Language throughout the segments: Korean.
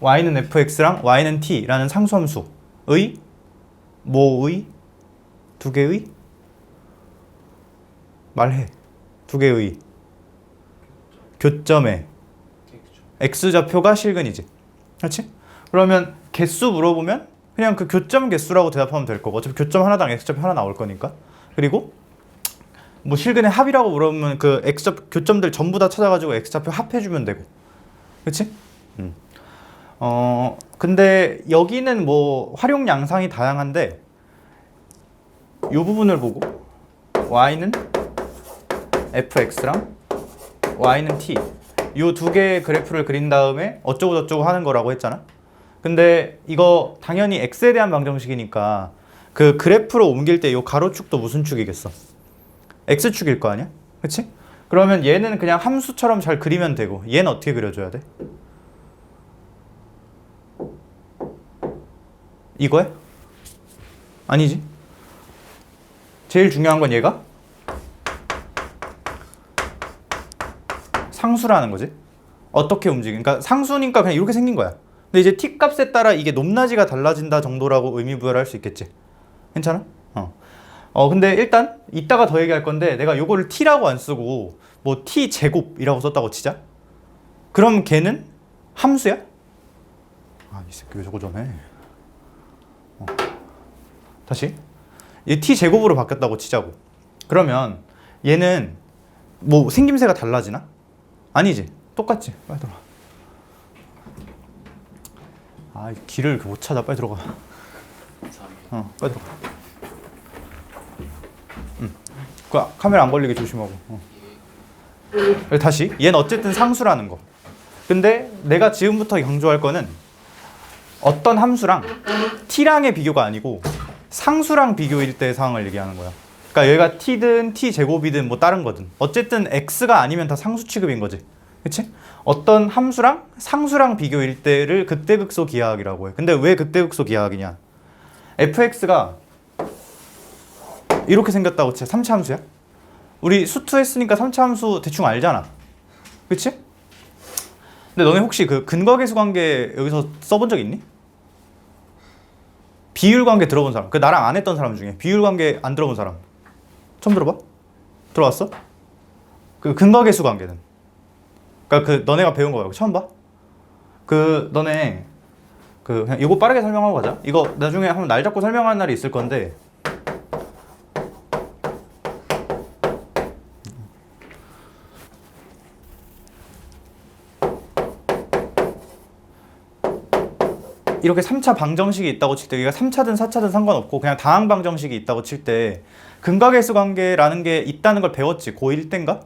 y는 fx랑 y는 t라는 상수함수의 뭐의? 두 개의? 말해. 두 개의 교점의 x좌표가 실근이지. 그렇지? 그러면 개수 물어보면 그냥 그 교점 개수라고 대답하면 될 거고, 어차피 교점 하나당 x좌표 하나 나올 거니까. 그리고 뭐 실근의 합이라고 물어보면 그 x좌표 교점들 전부 다 찾아가지고 x좌표 합해주면 되고. 그렇지? 근데 여기는 뭐 활용 양상이 다양한데 이 부분을 보고 y는 fx랑 y는 t 이 두 개의 그래프를 그린 다음에 어쩌고 저쩌고 하는 거라고 했잖아. 근데 이거 당연히 x에 대한 방정식이니까 그 그래프로 옮길 때 이 가로축도 무슨 축이겠어? x축일 거 아니야? 그치? 그러면 얘는 그냥 함수처럼 잘 그리면 되고, 얘는 어떻게 그려줘야 돼? 이거야? 아니지. 제일 중요한 건 얘가 상수라는 거지. 어떻게 움직이는, 그러니까 상수니까 그냥 이렇게 생긴 거야. 근데 이제 t 값에 따라 이게 높낮이가 달라진다 정도라고 의미 부여를 할 수 있겠지. 괜찮아? 근데 일단 이따가 더 얘기할 건데 내가 요거를 t라고 안 쓰고 뭐 t 제곱이라고 썼다고 치자. 그럼 걔는 함수야? 아, 이 새끼 왜 저거 전해? 다시. 얘 t 제곱으로 바뀌었다고 치자고. 그러면 얘는 뭐 생김새가 달라지나? 아니지. 똑같지. 빨리 들어가. 아, 길을 못 찾아. 빨리 들어가. 빨리 들어가. 그 카메라 안 걸리게 조심하고. 다시. 얘는 어쨌든 상수라는 거. 근데 내가 지금부터 강조할 거는 어떤 함수랑 t랑의 비교가 아니고 상수랑 비교일 때 상황을 얘기하는 거야. 그러니까 얘가 t든 t제곱이든 뭐 다른 거든 어쨌든 x가 아니면 다 상수 취급인 거지. 그치? 어떤 함수랑 상수랑 비교일 때를 극대극소 기하학이라고 해. 근데 왜 극대극소 기하학이냐? fx가 이렇게 생겼다고 치. 3차 함수야? 우리 수투 했으니까 3차 함수 대충 알잖아. 그치? 근데 너네 혹시 그 근거계수 관계 여기서 써본 적 있니? 비율 관계 들어본 사람? 그 나랑 안 했던 사람 중에 비율 관계 안 들어본 사람 처음 들어봐? 들어왔어? 그 근거계수 관계는, 그러니까 그 너네가 배운 거야. 처음 봐? 그 너네 그 그냥 이거 빠르게 설명하고 가자. 이거 나중에 한번 날 잡고 설명하는 날이 있을 건데 이렇게 3차 방정식이 있다고 칠 때, 여기가 3차든 4차든 상관없고 그냥 다항 방정식이 있다고 칠 때 근각계수 관계라는 게 있다는 걸 배웠지. 고1 땐가?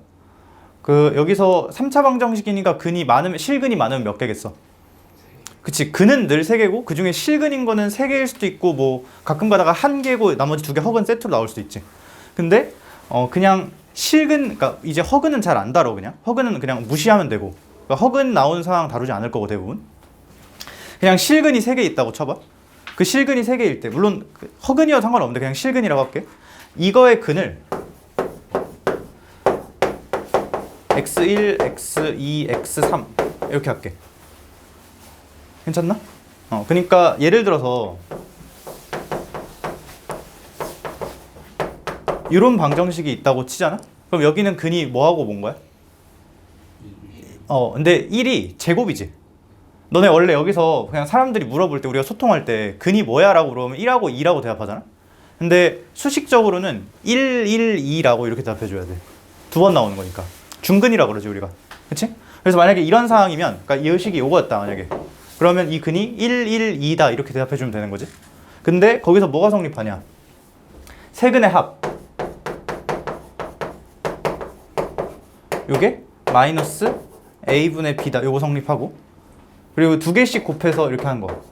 그 여기서 3차 방정식이니까 근이 많으면, 실근이 많으면 몇 개겠어? 그치. 근은 늘 3개고 그 중에 실근인 거는 3개일 수도 있고 뭐 가끔 가다가 1개고 나머지 2개 허근 세트로 나올 수도 있지. 근데 그냥 실근, 그러니까 이제 허근은 잘 안 다뤄. 그냥 허근은 그냥 무시하면 되고, 그러니까 허근 나오는 상황 다루지 않을 거고 대부분. 그냥 실근이 3개 있다고 쳐봐. 그 실근이 3개일 때, 물론 허근이어도 상관없는데 그냥 실근이라고 할게. 이거의 근을 x1, x2, x3 이렇게 할게. 괜찮나? 그러니까 예를 들어서 이런 방정식이 있다고 치잖아? 그럼 여기는 근이 뭐하고 뭔 거야? 근데 1이 제곱이지. 너네 원래 여기서 그냥 사람들이 물어볼 때, 우리가 소통할 때 근이 뭐야? 라고 물어보면 1하고 2라고 대답하잖아? 근데 수식적으로는 1, 1, 2라고 이렇게 대답해줘야 돼. 2번 나오는 거니까. 중근이라고 그러지 우리가. 그치? 그래서 만약에 이런 상황이면, 그러니까 이 의식이 요거였다 만약에. 그러면 이 근이 1, 1, 2다 이렇게 대답해주면 되는 거지. 근데 거기서 뭐가 성립하냐? 세 근의 합. 요게 마이너스 a분의 b다. 요거 성립하고, 그리고 2개씩 곱해서 이렇게 하는 거.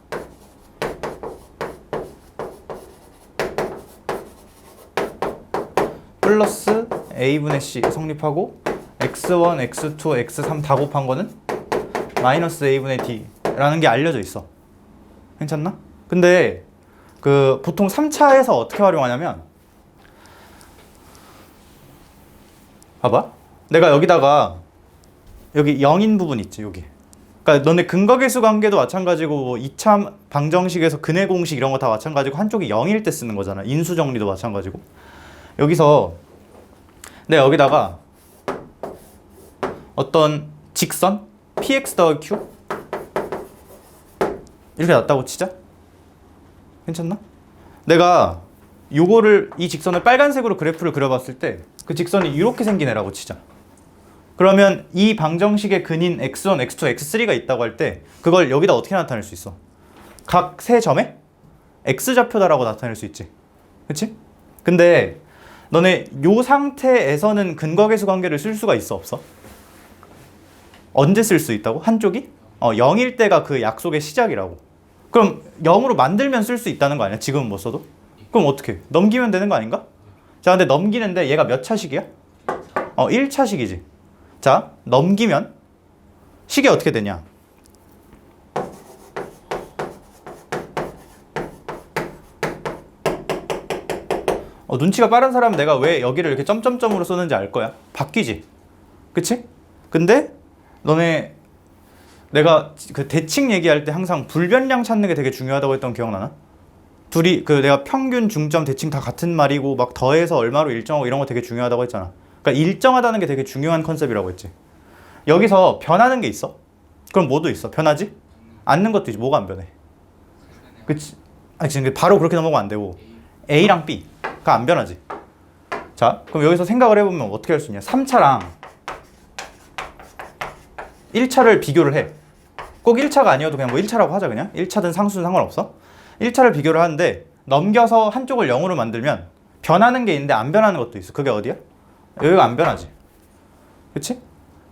플러스 a분의 c 성립하고, x1, x2, x3 다 곱한 거는 마이너스 a분의 d라는 게 알려져 있어. 괜찮나? 근데 그 보통 3차에서 어떻게 활용하냐면, 봐봐. 내가 여기다가 여기 0인 부분 있지, 여기. 그러니까 너네 근거계수 관계도 마찬가지고 뭐 2차 방정식에서 근해 공식 이런 거 다 마찬가지고 한쪽이 0일 때 쓰는 거잖아. 인수 정리도 마찬가지고. 여기서 내가 여기다가 어떤 직선 px 더하기 q 이렇게 놨다고 치자. 괜찮나? 내가 요거를 이 직선을 빨간색으로 그래프를 그려봤을 때 그 직선이 이렇게 생긴 애라고 치자. 그러면 이 방정식의 근인 x1, x2, x3가 있다고 할 때 그걸 여기다 어떻게 나타낼 수 있어? 각 세 점에 x좌표다라고 나타낼 수 있지. 그치? 근데 너네 요 상태에서는 근거계수 관계를 쓸 수가 있어 없어? 언제 쓸 수 있다고? 한쪽이? 0일 때가 그 약속의 시작이라고. 그럼 0으로 만들면 쓸 수 있다는 거 아니야? 지금은 못 써도? 그럼 어떻게? 넘기면 되는 거 아닌가? 자, 근데 넘기는데 얘가 몇 차식이야? 1차식이지. 자, 넘기면 식이 어떻게 되냐? 눈치가 빠른 사람은 내가 왜 여기를 이렇게 점점점으로 썼는지 알 거야. 바뀌지. 그치? 근데 너네 내가 그 대칭 얘기할 때 항상 불변량 찾는 게 되게 중요하다고 했던 거 기억나나? 둘이 그 내가 평균, 중점, 대칭 다 같은 말이고 막 더해서 얼마로 일정하고 이런 거 되게 중요하다고 했잖아. 그러니까 일정하다는 게 되게 중요한 컨셉이라고 했지. 여기서 변하는 게 있어? 그럼 뭐도 있어? 변하지? 않는 것도 있지. 뭐가 안 변해? 그치? 아니 지금 바로 그렇게 넘어가면 안 되고 A랑 B가 안 변하지. 자, 그럼 여기서 생각을 해보면 어떻게 할 수 있냐? 3차랑 1차를 비교를 해. 꼭 1차가 아니어도 그냥 뭐 1차라고 하자 그냥. 1차든 상수든 상관없어. 1차를 비교를 하는데 넘겨서 한쪽을 0으로 만들면 변하는 게 있는데 안 변하는 것도 있어. 그게 어디야? 여기가 안 변하지. 그치?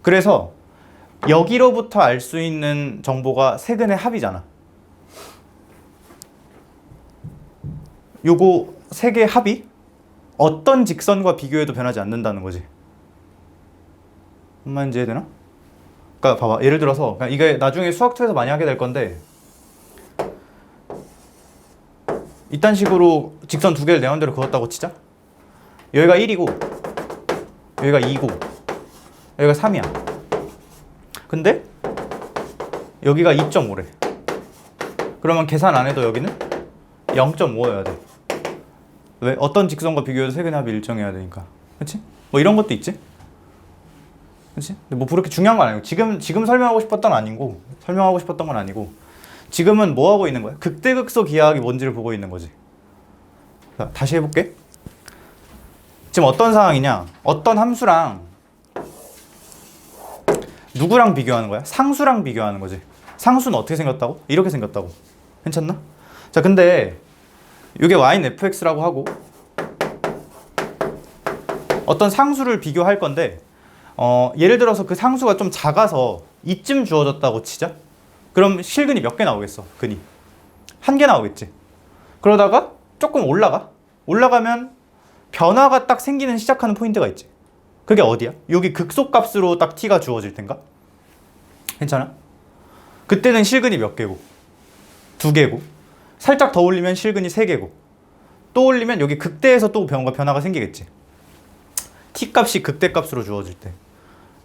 그래서 여기로부터 알 수 있는 정보가 세근의 합이잖아. 요거 세 개의 합이 어떤 직선과 비교해도 변하지 않는다는 거지. 무슨 말인지 이해되나? 그러니까 봐봐. 예를 들어서 이게 나중에 수학2에서 많이 하게 될 건데 이딴 식으로 직선 두 개를 내 맘대로 그었다고 치자. 여기가 1이고 여기가 2고 여기가 3이야. 근데 여기가 2.5래. 그러면 계산 안 해도 여기는 0.5여야 돼. 왜? 어떤 직선과 비교해도 세근의 합이 일정해야 되니까. 그치? 뭐 이런 것도 있지? 그치? 근데 뭐 그렇게 중요한 건 아니고 지금 설명하고 싶었던 건 아니고 지금은 뭐 하고 있는 거야? 극대극소 기하학이 뭔지를 보고 있는 거지. 자, 다시 해볼게. 지금 어떤 상황이냐? 어떤 함수랑 누구랑 비교하는 거야? 상수랑 비교하는 거지. 상수는 어떻게 생겼다고? 이렇게 생겼다고. 괜찮나? 자, 근데 이게 y는 fx라고 하고 어떤 상수를 비교할 건데 예를 들어서 그 상수가 좀 작아서 이쯤 주어졌다고 치자. 그럼 실근이 몇 개 나오겠어? 근이 한 개 나오겠지. 그러다가 조금 올라가면 변화가 딱 생기는 시작하는 포인트가 있지. 그게 어디야? 여기 극소값으로 딱 t가 주어질 텐가? 괜찮아? 그때는 실근이 몇 개고? 2개고. 살짝 더 올리면 실근이 3개고. 또 올리면 여기 극대에서 또 변화가 생기겠지. t 값이 극대값으로 주어질 때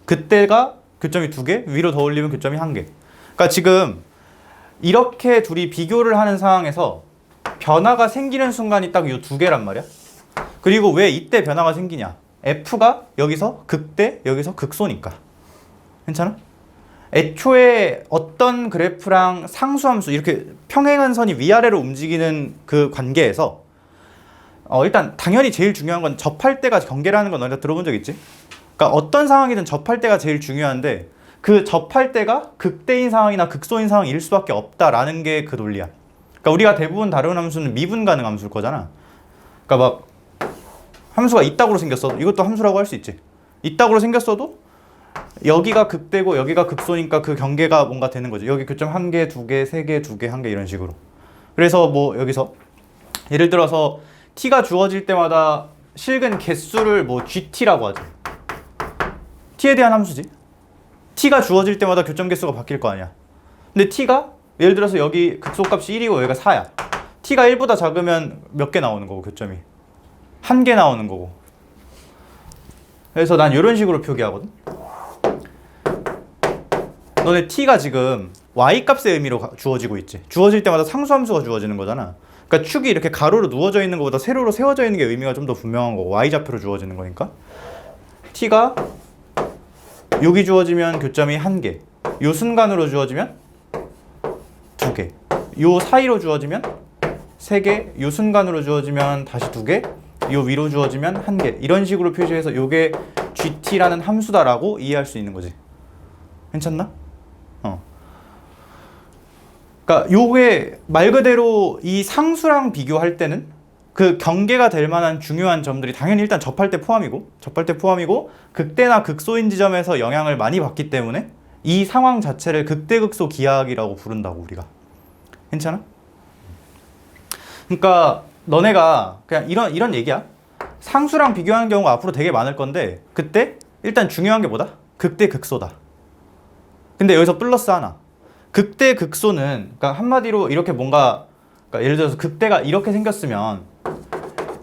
그때가 교점이 2개, 위로 더 올리면 교점이 1개. 그러니까 지금 이렇게 둘이 비교를 하는 상황에서 변화가 생기는 순간이 딱 이 2개란 말이야. 그리고 왜 이때 변화가 생기냐? f가 여기서 극대, 여기서 극소니까. 괜찮아? 애초에 어떤 그래프랑 상수함수 이렇게 평행한 선이 위아래로 움직이는 그 관계에서 일단 당연히 제일 중요한 건 접할 때가 경계라는 건 너희가 들어본 적 있지? 그러니까 어떤 상황이든 접할 때가 제일 중요한데 그 접할 때가 극대인 상황이나 극소인 상황일 수밖에 없다라는 게 그 논리야. 그러니까 우리가 대부분 다루는 함수는 미분 가능 함수일 거잖아. 그러니까 막 함수가 이따구로 생겼어. 이것도 함수라고 할 수 있지. 이따구로 생겼어도 여기가 극대고 여기가 극소니까 그 경계가 뭔가 되는 거지. 여기 교점 1개, 2개, 3개, 2개, 1개 이런 식으로. 그래서 뭐 여기서 예를 들어서 t가 주어질 때마다 실근 개수를 뭐 gt라고 하지. t에 대한 함수지. t가 주어질 때마다 교점 개수가 바뀔 거 아니야. 근데 t가 예를 들어서 여기 극소값이 1이고 여기가 4야. t가 1보다 작으면 몇 개 나오는 거고 교점이? 1개 나오는 거고. 그래서 난 이런 식으로 표기하거든. 너네 t가 지금 y 값의 의미로 주어지고 있지. 주어질 때마다 상수함수가 주어지는 거잖아. 그러니까 축이 이렇게 가로로 누워져 있는 것보다 세로로 세워져 있는 게 의미가 좀 더 분명한 거고 y좌표로 주어지는 거니까 t가 여기 주어지면 교점이 1개, 요 순간으로 주어지면 2개, 요 사이로 주어지면 3개, 요 순간으로 주어지면 다시 2개, 요 위로 주어지면 1개. 이런 식으로 표시해서 요게 gt라는 함수다라고 이해할 수 있는 거지. 괜찮나? 그러니까 요게 말 그대로 이 상수랑 비교할 때는 그 경계가 될 만한 중요한 점들이 당연히 일단 접할 때 포함이고 극대나 극소인 지점에서 영향을 많이 받기 때문에 이 상황 자체를 극대극소 기하학이라고 부른다고 우리가. 괜찮아? 그러니까 너네가 그냥 이런 얘기야. 상수랑 비교하는 경우가 앞으로 되게 많을 건데 그때 일단 중요한 게 뭐다? 극대극소다. 근데 여기서 플러스 하나. 극대극소는 그러니까 한마디로 이렇게 뭔가 그러니까 예를 들어서 극대가 이렇게 생겼으면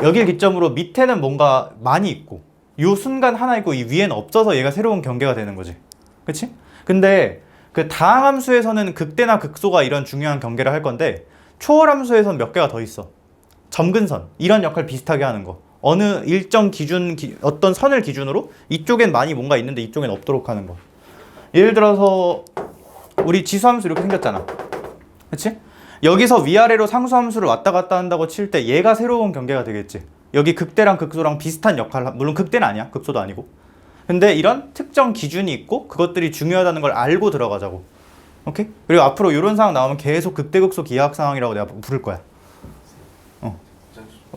여기를 기점으로 밑에는 뭔가 많이 있고 요 순간 하나 있고 이 위에는 없어서 얘가 새로운 경계가 되는 거지. 그치? 근데 그 다항함수에서는 극대나 극소가 이런 중요한 경계를 할 건데 초월함수에서는 몇 개가 더 있어. 점근선 이런 역할 비슷하게 하는 거. 어느 일정 기준 어떤 선을 기준으로 이쪽엔 많이 뭔가 있는데 이쪽엔 없도록 하는 거. 예를 들어서 우리 지수함수 이렇게 생겼잖아. 그치? 여기서 위아래로 상수함수를 왔다 갔다 한다고 칠 때 얘가 새로운 경계가 되겠지. 여기 극대랑 극소랑 비슷한 역할, 물론 극대는 아니야. 극소도 아니고. 근데 이런 특정 기준이 있고 그것들이 중요하다는 걸 알고 들어가자고. 오케이? 그리고 앞으로 이런 상황 나오면 계속 극대극소 기하학 상황이라고 내가 부를 거야.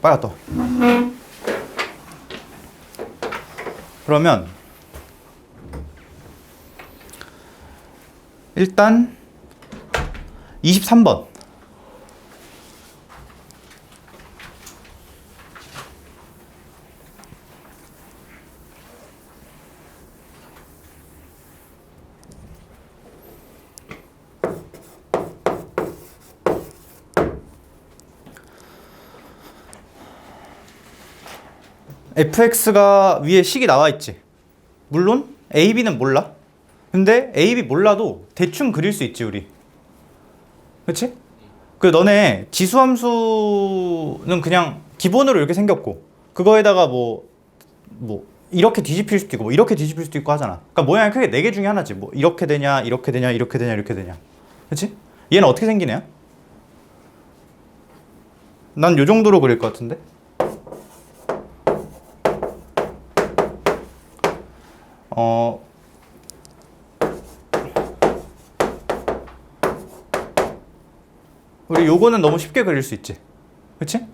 빨리 갔다 와. 그러면 일단 23번 fx가 위에 식이 나와 있지. 물론 a, b는 몰라. 근데 a, b 몰라도 대충 그릴 수 있지 우리. 그치? 그 너네 지수함수는 그냥 기본으로 이렇게 생겼고 그거에다가 뭐 이렇게 뒤집힐 수도 있고 뭐 이렇게 뒤집힐 수도 있고 하잖아. 그러니까 모양이 크게 4개 중에 하나지. 뭐 이렇게 되냐 이렇게 되냐 이렇게 되냐 이렇게 되냐. 그치? 얘는 어떻게 생긴 애야? 난 요 정도로 그릴 것 같은데. 우리 요거는 너무 쉽게 그릴 수 있지. 그치?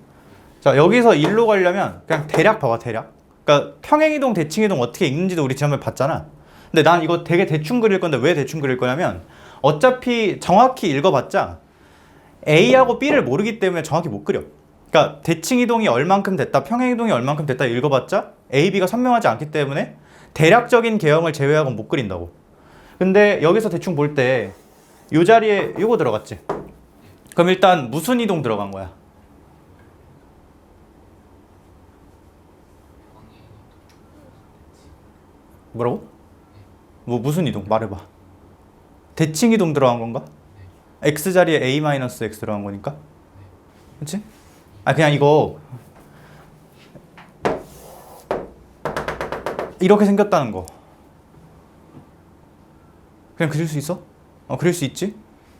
자, 여기서 1로 가려면 그냥 대략 봐봐, 대략. 그러니까 평행이동, 대칭이동 어떻게 읽는지도 우리 지난번에 봤잖아. 근데 난 이거 되게 대충 그릴 건데 왜 대충 그릴 거냐면 어차피 정확히 읽어봤자 A하고 B를 모르기 때문에 정확히 못 그려. 그러니까 대칭이동이 얼만큼 됐다, 평행이동이 얼만큼 됐다 읽어봤자 A, B가 선명하지 않기 때문에 대략적인 개형을 제외하고는 못 그린다고. 근데 여기서 대충 볼 때 이 자리에 이거 들어갔지. 그럼 일단 무슨 이동 들어간 거야? 뭐라고? 뭐 무슨 이동? 말해봐. 대칭 이동 들어간 건가? x 자리에 a-x 들어간 거니까? 그치? 아 그냥 이거 이렇게 생겼다는 거 그냥 그릴 수 있어? 그릴 수 있지?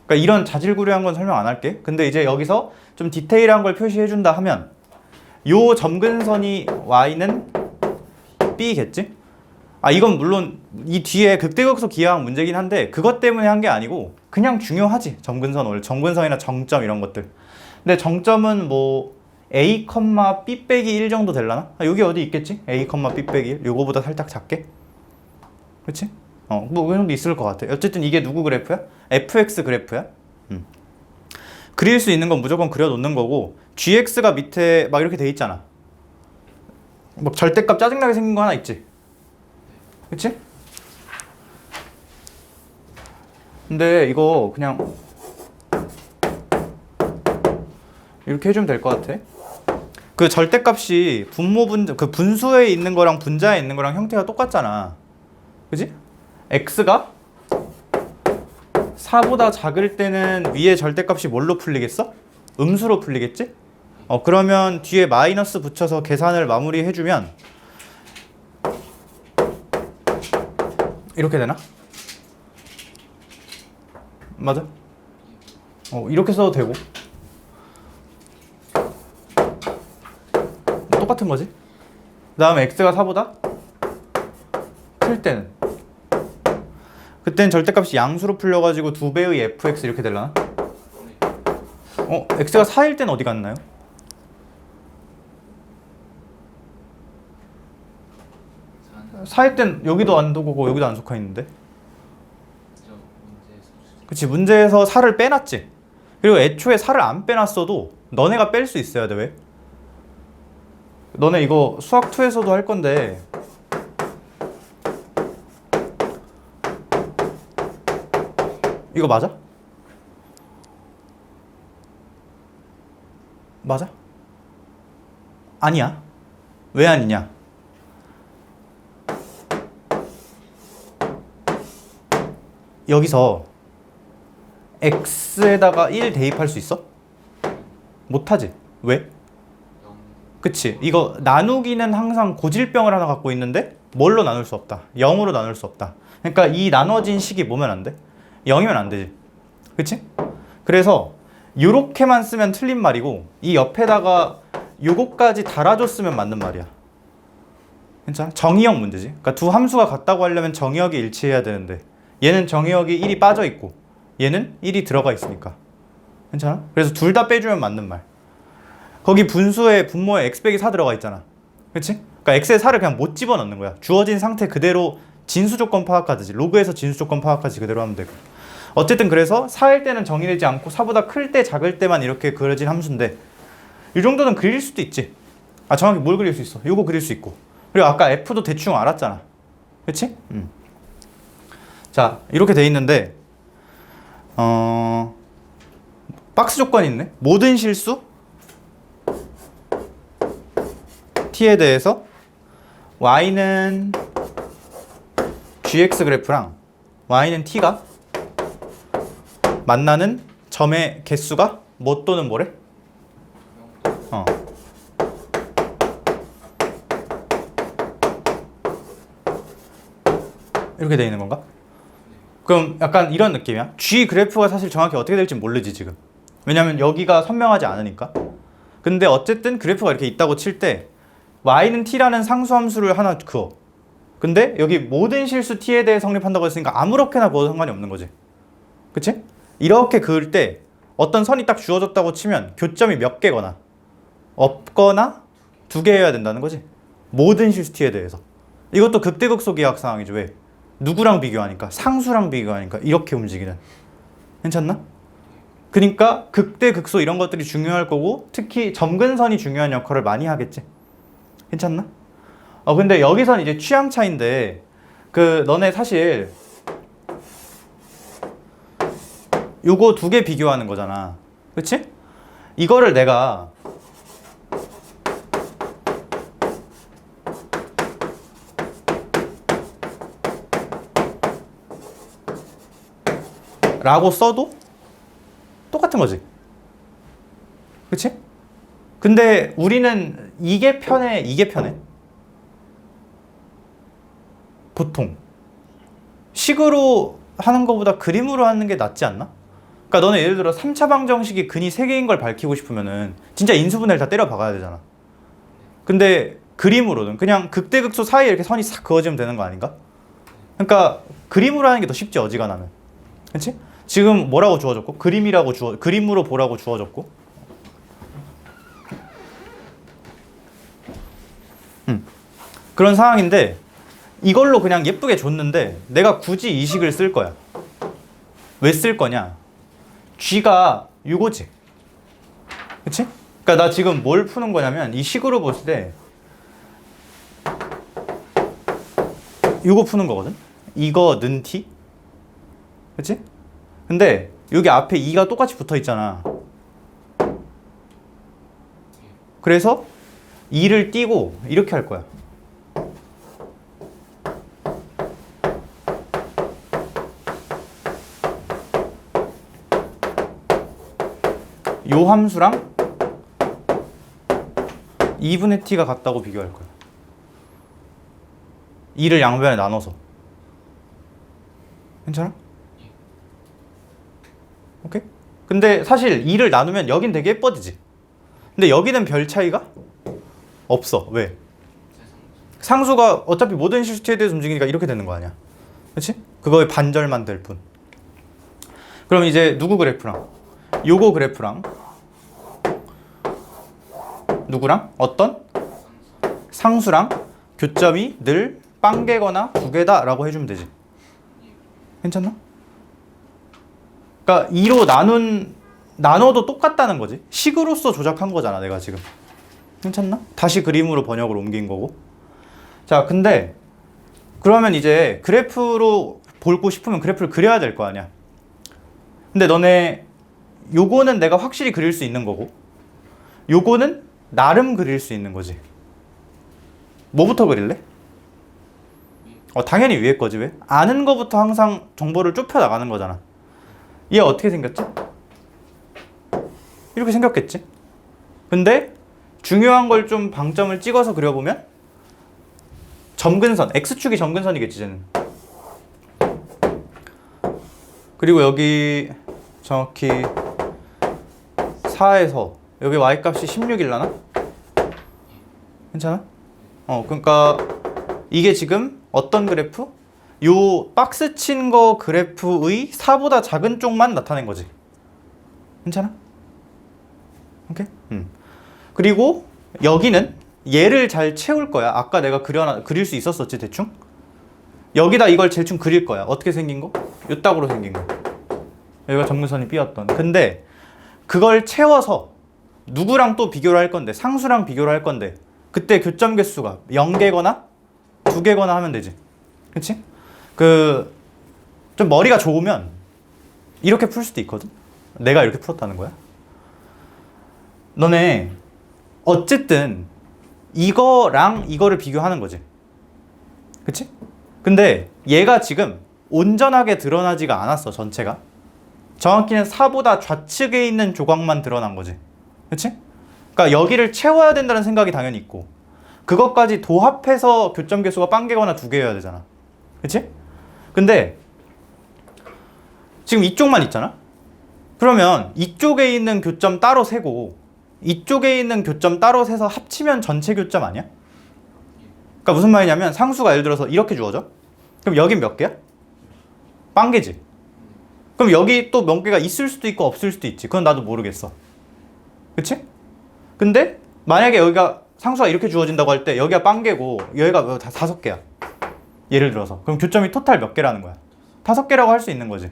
그러니까 이런 자질구레한 건 설명 안 할게. 근데 이제 여기서 좀 디테일한 걸 표시해준다 하면 요 점근선이 y는 b겠지? 아 이건 물론 이 뒤에 극대극소 기하학 문제긴 한데 그것 때문에 한 게 아니고 그냥 중요하지. 점근선 원래 점근선이나 정점 이런 것들. 근데 정점은 뭐 a, b 빼기 1 정도 되려나? 여기 어디 있겠지? a, b 빼기 1 요거보다 살짝 작게? 그치? 뭐 그 정도 있을 것 같아. 어쨌든 이게 누구 그래프야? fx 그래프야. 그릴 수 있는 건 무조건 그려놓는 거고 gx가 밑에 막 이렇게 돼 있잖아. 뭐 절대값 짜증나게 생긴 거 하나 있지. 그치? 근데 이거 그냥 이렇게 해주면 될 것 같아. 그 절대값이 그 분수에 있는 거랑 분자에 있는 거랑 형태가 똑같잖아. 그지? x가 4보다 작을 때는 위에 절대값이 뭘로 풀리겠어? 음수로 풀리겠지? 그러면 뒤에 마이너스 붙여서 계산을 마무리해주면 이렇게 되나? 맞아? 이렇게 써도 되고 똑같은 거지? 그 다음에 x가 4보다 클 때는 그때는 절대값이 양수로 풀려가지고 2배의 fx 이렇게 되려나? x가 4일 때는 어디 갔나요? 4일 땐 여기도 안 두고 여기도 안 속하 있는데? 그치, 문제에서 4를 빼놨지. 그리고 애초에 4를 안 빼놨어도 너네가 뺄 수 있어야 돼. 왜? 너네 이거 수학2에서도 할 건데 이거 맞아? 맞아? 아니야. 왜 아니냐? 여기서 x에다가 1 대입할 수 있어? 못하지. 왜? 그치. 이거 나누기는 항상 고질병을 하나 갖고 있는데 뭘로 나눌 수 없다. 0으로 나눌 수 없다. 그러니까 이 나눠진 식이 뭐면 안 돼? 0이면 안 되지. 그치? 그래서 요렇게만 쓰면 틀린 말이고 이 옆에다가 요거까지 달아줬으면 맞는 말이야. 괜찮아? 정의역 문제지. 그러니까 두 함수가 같다고 하려면 정의역이 일치해야 되는데 얘는 정의역이 1이 빠져 있고 얘는 1이 들어가 있으니까. 괜찮아? 그래서 둘 다 빼주면 맞는 말. 거기 분수에 분모에 x 빼기 4 들어가 있잖아. 그치? 그러니까 x에 4를 그냥 못 집어넣는 거야. 주어진 상태 그대로 진수 조건 파악하듯이 로그에서 진수 조건 파악하듯이 그대로 하면 되고. 어쨌든 그래서 4일 때는 정의되지 않고 4보다 클 때 작을 때만 이렇게 그려진 함수인데 이 정도는 그릴 수도 있지. 정확히 뭘 그릴 수 있어? 요거 그릴 수 있고. 그리고 아까 f도 대충 알았잖아. 그치? 자, 이렇게 돼 있는데 박스 조건이 있네. 모든 실수 t에 대해서 y는 gx 그래프랑 y는 t가 만나는 점의 개수가 뭐 또는 뭐래? 이렇게 돼 있는 건가? 그럼 약간 이런 느낌이야. G 그래프가 사실 정확히 어떻게 될지 모르지 지금. 왜냐면 여기가 선명하지 않으니까. 근데 어쨌든 그래프가 이렇게 있다고 칠 때 y는 t라는 상수함수를 하나 그어. 근데 여기 모든 실수 t에 대해 성립한다고 했으니까 아무렇게나 그어도 상관이 없는 거지. 그치? 이렇게 그을 때 어떤 선이 딱 주어졌다고 치면 교점이 몇 개거나 없거나 2개여야 된다는 거지. 모든 실수 t에 대해서. 이것도 극대극소 기하학 상황이죠. 왜? 누구랑 비교하니까? 상수랑 비교하니까 이렇게 움직이는. 괜찮나? 그러니까 극대극소 이런 것들이 중요할 거고 특히 점근선이 중요한 역할을 많이 하겠지. 괜찮나? 근데 여기선 이제 취향 차인데 너네 사실 요거 2개 비교하는 거잖아. 그치? 이거를 내가 라고 써도 똑같은 거지. 그치? 근데 우리는 이게 편해, 이게 편해? 보통 식으로 하는 것보다 그림으로 하는 게 낫지 않나? 그러니까 너는 예를 들어 3차 방정식이 근이 3개인 걸 밝히고 싶으면은 진짜 인수분해를 다 때려 박아야 되잖아. 근데 그림으로는 그냥 극대극소 사이에 이렇게 선이 싹 그어지면 되는 거 아닌가? 그러니까 그림으로 하는 게 더 쉽지, 어지간하면. 그치? 지금 뭐라고 주어졌고? 그림으로 보라고 주어졌고. 그런 상황인데 이걸로 그냥 예쁘게 줬는데 내가 굳이 이 식을 쓸 거야. 왜 쓸 거냐? G가 이거지. 그치? 그러니까 나 지금 뭘 푸는 거냐면 이 식으로 봤을 때 이거 푸는 거거든? 이거는 T? 그치? 근데 여기 앞에 2가 똑같이 붙어 있잖아. 그래서 2를 띄고 이렇게 할 거야. 요 함수랑 2분의 t가 같다고 비교할 거야. 2를 양변에 나눠서. 괜찮아? 오케이? 근데 사실 2를 나누면 여긴 되게 예뻐지지. 근데 여기는 별 차이가 없어. 왜? 상수가 어차피 모든 실수에 대해서 움직이니까 이렇게 되는 거 아니야. 그치? 그거의 반절만 될 뿐. 그럼 이제 누구 그래프랑 요거 그래프랑 누구랑? 어떤? 상수랑 교점이 늘 빵개거나 두개다 라고 해주면 되지. 괜찮나? 그러니까 2로 나눠도 똑같다는 거지. 식으로서 조작한 거잖아 내가 지금. 괜찮나? 다시 그림으로 번역을 옮긴 거고. 자, 근데 그러면 이제 그래프로 보고 싶으면 그래프를 그려야 될 거 아니야. 근데 너네 요거는 내가 확실히 그릴 수 있는 거고 요거는 나름 그릴 수 있는 거지. 뭐부터 그릴래? 당연히 위에 거지. 왜? 아는 거부터 항상 정보를 좁혀 나가는 거잖아. 얘 어떻게 생겼지? 이렇게 생겼겠지? 근데 중요한 걸 좀 방점을 찍어서 그려보면 점근선, x축이 점근선이겠지 쟤는. 그리고 여기 정확히 4에서 여기 y값이 16일라나? 괜찮아? 그러니까 이게 지금 어떤 그래프? 요 박스 친 거 그래프의 4보다 작은 쪽만 나타낸 거지. 괜찮아? 오케이? 그리고 여기는 얘를 잘 채울 거야. 아까 내가 그릴 수 있었었지 대충? 여기다 이걸 대충 그릴 거야. 어떻게 생긴 거? 요딱으로 생긴 거. 여기가 점근선이 B였던. 근데 그걸 채워서 누구랑 또 비교를 할 건데 상수랑 비교를 할 건데 그때 교점 개수가 0개거나 2개거나 하면 되지. 그치? 좀 머리가 좋으면 이렇게 풀 수도 있거든. 내가 이렇게 풀었다는 거야. 너네 어쨌든 이거랑 이거를 비교하는 거지. 그치? 근데 얘가 지금 온전하게 드러나지가 않았어. 전체가. 정확히는 4보다 좌측에 있는 조각만 드러난 거지. 그치? 그러니까 여기를 채워야 된다는 생각이 당연히 있고 그것까지 도합해서 교점 개수가 빵개거나 2개여야 되잖아. 그치? 근데 지금 이쪽만 있잖아? 그러면 이쪽에 있는 교점 따로 세고 이쪽에 있는 교점 따로 세서 합치면 전체 교점 아니야? 그러니까 무슨 말이냐면 상수가 예를 들어서 이렇게 주어져? 그럼 여긴 몇 개야? 빵개지. 그럼 여기 또 몇 개가 있을 수도 있고 없을 수도 있지. 그건 나도 모르겠어. 그치? 근데 만약에 여기가 상수가 이렇게 주어진다고 할 때 여기가 빵개고 여기가 다 5개야. 예를 들어서. 그럼 교점이 토탈 몇 개라는 거야? 5개라고 할 수 있는 거지.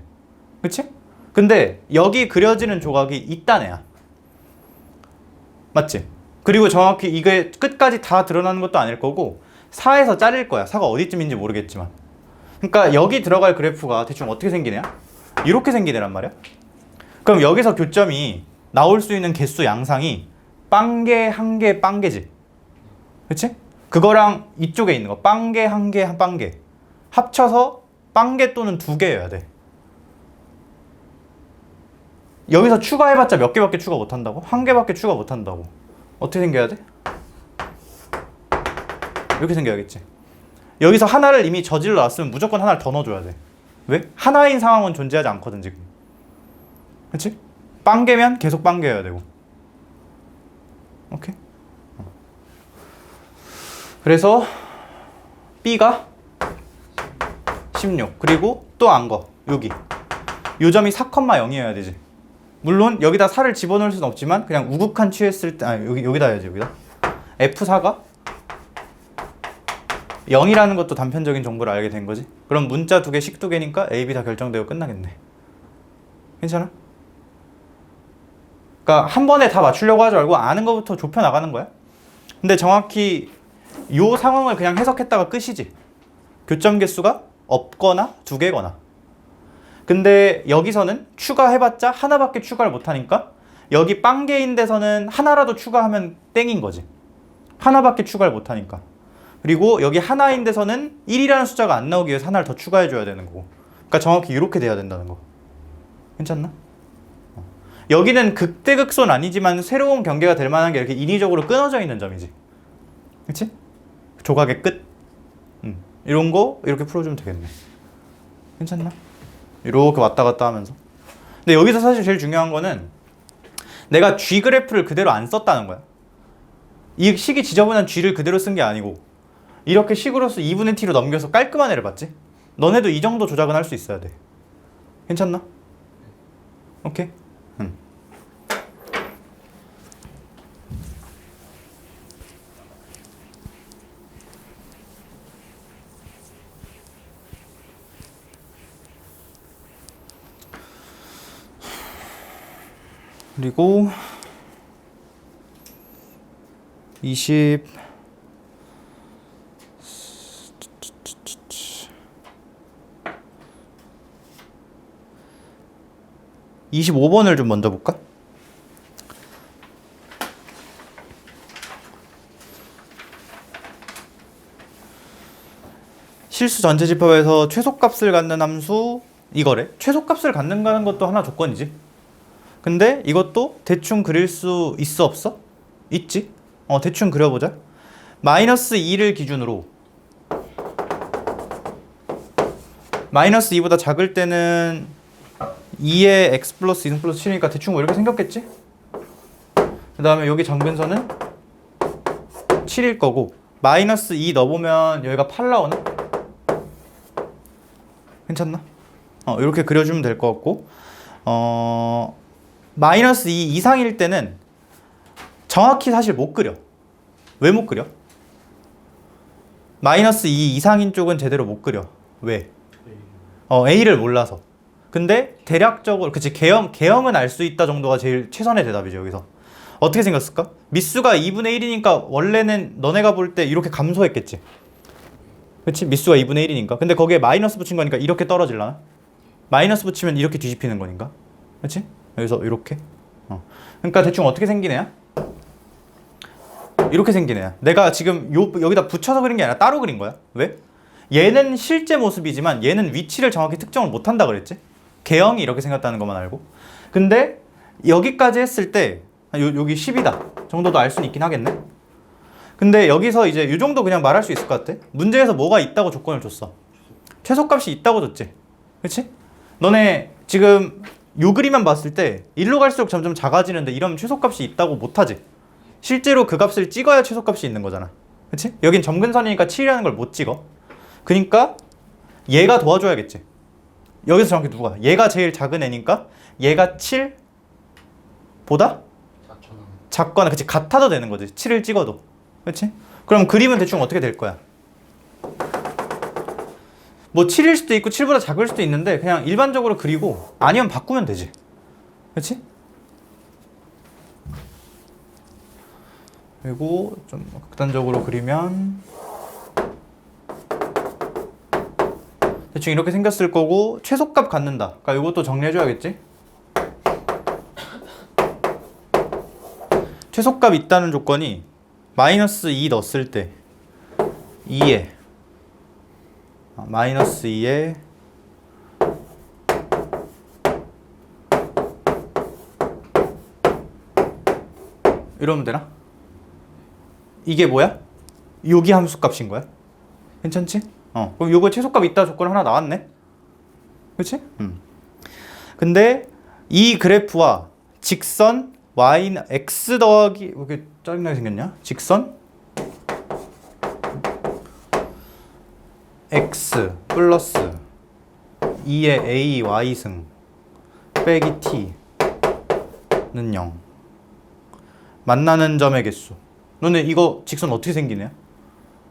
그치? 근데 여기 그려지는 조각이 이딴 애야. 맞지? 그리고 정확히 이게 끝까지 다 드러나는 것도 아닐 거고 4에서 자를 거야. 4가 어디쯤인지 모르겠지만. 그러니까 여기 들어갈 그래프가 대충 어떻게 생기냐? 이렇게 생기네란 말이야. 그럼 여기서 교점이 나올 수 있는 개수 양상이 빵개, 한 개, 빵개지. 그치? 그거랑 이쪽에 있는 거 빵개, 한 개, 빵개 합쳐서 빵개 또는 2개여야 돼. 여기서 추가해봤자 몇 개밖에 추가 못한다고? 1개밖에 추가 못한다고. 어떻게 생겨야 돼? 이렇게 생겨야겠지. 여기서 하나를 이미 저질러 놨으면 무조건 하나를 더 넣어줘야 돼. 왜? 하나인 상황은 존재하지 않거든 지금. 그치? 빵개면 계속 빵개여야 되고. 오케이? 그래서 B가 16 그리고 또 안 거 여기 요 점이 4,0이어야 되지. 물론 여기다 4를 집어넣을 수는 없지만 그냥 우극한 취했을 때 여기다 해야지. 여기다 F4가 0이라는 것도 단편적인 정보를 알게 된 거지. 그럼 문자 2개, 식 2개니까 A, B 다 결정되고 끝나겠네. 괜찮아? 그러니까 한 번에 다 맞추려고 하지 말고 아는 것부터 좁혀 나가는 거야. 근데 정확히 요 상황을 그냥 해석했다가 끝이지. 교점 개수가 없거나 2개거나. 근데 여기서는 추가해봤자 하나밖에 추가를 못하니까 여기 빵개인 데서는 하나라도 추가하면 땡인 거지. 하나밖에 추가를 못하니까. 그리고 여기 하나인 데서는 1이라는 숫자가 안 나오기 위해서 하나를 더 추가해줘야 되는 거고. 그러니까 정확히 이렇게 돼야 된다는 거. 괜찮나? 여기는 극대극소는 아니지만 새로운 경계가 될 만한 게 이렇게 인위적으로 끊어져 있는 점이지. 그치? 조각의 끝. 이런 거 이렇게 풀어주면 되겠네. 괜찮나? 이렇게 왔다 갔다 하면서. 근데 여기서 사실 제일 중요한 거는 내가 G 그래프를 그대로 안 썼다는 거야. 이 식이 지저분한 G를 그대로 쓴 게 아니고 이렇게 식으로서 2분의 T로 넘겨서 깔끔한 애를 봤지? 너네도 이 정도 조작은 할 수 있어야 돼. 괜찮나? 오케이? 그리고 25번을 좀 먼저 볼까? 실수 전체집합에서 최소값을 갖는 함수 이거래. 최소값을 갖는다는 것도 하나 조건이지. 근데 이것도 대충 그릴 수 있어 없어? 있지. 대충 그려보자. 마이너스 2를 기준으로 마이너스 2보다 작을 때는 2의 x 플러스 2승 플러스 7이니까 대충 뭐 이렇게 생겼겠지? 그 다음에 여기 정근선은 7일 거고 마이너스 2 넣어보면 여기가 8 나오네? 괜찮나? 이렇게 그려주면 될 것 같고 마이너스 2 이상일 때는 정확히 사실 못 그려. 왜 못 그려? 마이너스 2 이상인 쪽은 제대로 못 그려. 왜? A를 몰라서. 근데 대략적으로 그치 개형은 알 수 있다 정도가 제일 최선의 대답이죠. 여기서 어떻게 생겼을까? 미수가 2분의 1이니까 원래는 너네가 볼 때 이렇게 감소했겠지. 그치? 미수가 2분의 1이니까. 근데 거기에 마이너스 붙인 거니까 이렇게 떨어질라나? 마이너스 붙이면 이렇게 뒤집히는 거니까. 그치? 여기서 이렇게. 그러니까 대충 어떻게 생긴 애야? 이렇게 생긴 애야. 내가 지금 여기다 붙여서 그린 게 아니라 따로 그린 거야. 왜? 얘는 실제 모습이지만 얘는 위치를 정확히 특정을 못한다 그랬지? 개형이 이렇게 생겼다는 것만 알고. 근데 여기까지 했을 때 여기 10이다 정도도 알 수는 있긴 하겠네. 근데 여기서 이제 이 정도 그냥 말할 수 있을 것 같아. 문제에서 뭐가 있다고 조건을 줬어? 최소값이 있다고 줬지? 그치? 너네 지금 요 그림만 봤을 때 1로 갈수록 점점 작아지는데 이러면 최소값이 있다고 못하지? 실제로 그 값을 찍어야 최소값이 있는 거잖아. 그치? 여긴 점근선이니까 7이라는 걸 못 찍어. 그러니까 얘가 도와줘야겠지. 여기서 정확히 누가? 얘가 제일 작은 애니까 얘가 7보다 작거나 그치 같아도 되는 거지. 7을 찍어도. 그치? 그럼 그림은 대충 어떻게 될 거야? 뭐 7일 수도 있고 7보다 작을 수도 있는데 그냥 일반적으로 그리고 아니면 바꾸면 되지. 그치? 그리고 좀 극단적으로 그리면 대충 이렇게 생겼을 거고 최소값 갖는다. 그러니까 이것도 정리해줘야겠지? 최소값 있다는 조건이 마이너스 2 넣었을 때 2에 마이너스 2에 이러면 되나? 이게 뭐야? 여기 함수 값인 거야? 괜찮지? 그럼 요거 최소값 있다 조건 하나 나왔네? 그치? 근데 이 그래프와 직선 y는 x 더하기 왜 이렇게 짜증나게 생겼냐? 직선 x 플러스 2의 a y승 빼기 t는 0 만나는 점의 개수. 너네 이거 직선 어떻게 생기냐?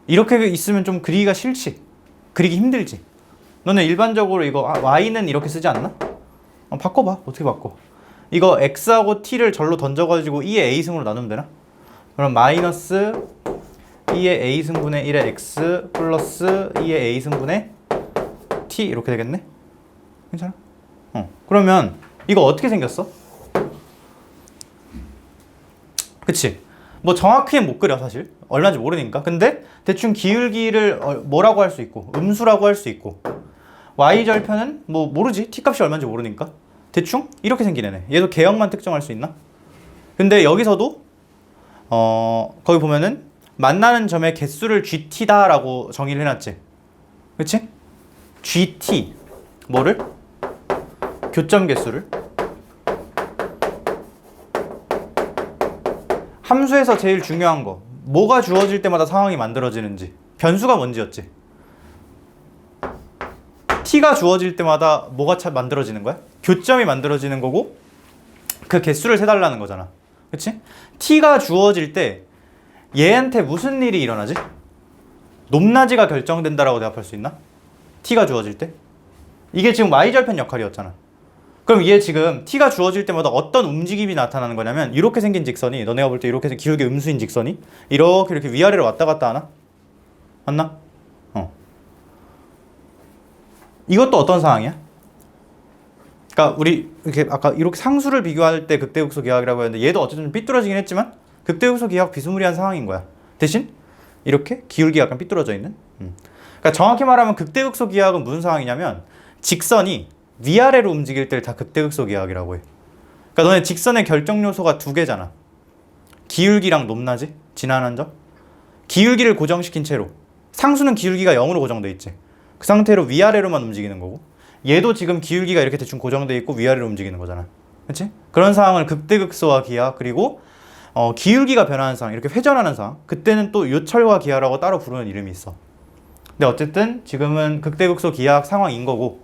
이렇게 있으면 좀 그리기가 싫지? 그리기 힘들지? 너네 일반적으로 이거 y는 이렇게 쓰지 않나? 바꿔봐. 어떻게 바꿔? 이거 x하고 t를 절로 던져가지고 2의 a승으로 나누면 되나? 그럼 마이너스 2의 a승분의 1의 x 플러스 2의 a승분의 t 이렇게 되겠네? 괜찮아? 그러면 이거 어떻게 생겼어? 그치? 뭐 정확히는 못 그려 사실. 얼마인지 모르니까. 근데 대충 기울기를 뭐라고 할 수 있고 음수라고 할 수 있고 y절편은 뭐 모르지. t값이 얼마인지 모르니까 대충 이렇게 생긴 애네. 얘도 개형만 특정할 수 있나? 근데 여기서도 거기 보면은 만나는 점의 개수를 GT다라고 정의를 해놨지. 그치? GT 뭐를? 교점 개수를. 함수에서 제일 중요한 거 뭐가 주어질 때마다 상황이 만들어지는지, 변수가 뭔지였지. t가 주어질 때마다 뭐가 만들어지는 거야? 교점이 만들어지는 거고 그 개수를 세달라는 거잖아. 그치? t가 주어질 때 얘한테 무슨 일이 일어나지? 높낮이가 결정된다라고 대답할 수 있나? t가 주어질 때? 이게 지금 y절편 역할이었잖아. 그럼 얘 지금 t가 주어질 때마다 어떤 움직임이 나타나는 거냐면 이렇게 생긴 직선이, 너네가 볼 때 이렇게 기울기 음수인 직선이 이렇게 위아래로 왔다 갔다 하나? 맞나? 이것도 어떤 상황이야? 그러니까 우리 이렇게 아까 이렇게 상수를 비교할 때 극대극소 기하학이라고 했는데 얘도 어쨌든 좀 삐뚤어지긴 했지만 극대극소 기하학 비스무리한 상황인 거야. 대신 이렇게 기울기가 약간 삐뚤어져 있는. 그러니까 정확히 말하면 극대극소 기하학은 무슨 상황이냐면 직선이 위아래로 움직일 때를 다 극대극소 기하학이라고 해. 그러니까 너네 직선의 결정 요소가 두 개잖아. 기울기랑 높낮이, 지나는 점. 기울기를 고정시킨 채로 상수는 기울기가 0으로 고정돼 있지. 그 상태로 위아래로만 움직이는 거고 얘도 지금 기울기가 이렇게 대충 고정돼 있고 위아래로 움직이는 거잖아. 그렇지? 그런 상황을 극대극소와 기하 그리고 기울기가 변하는 상황, 이렇게 회전하는 상황, 그때는 또 요철과 기하라고 따로 부르는 이름이 있어. 근데 어쨌든 지금은 극대극소 기하학 상황인 거고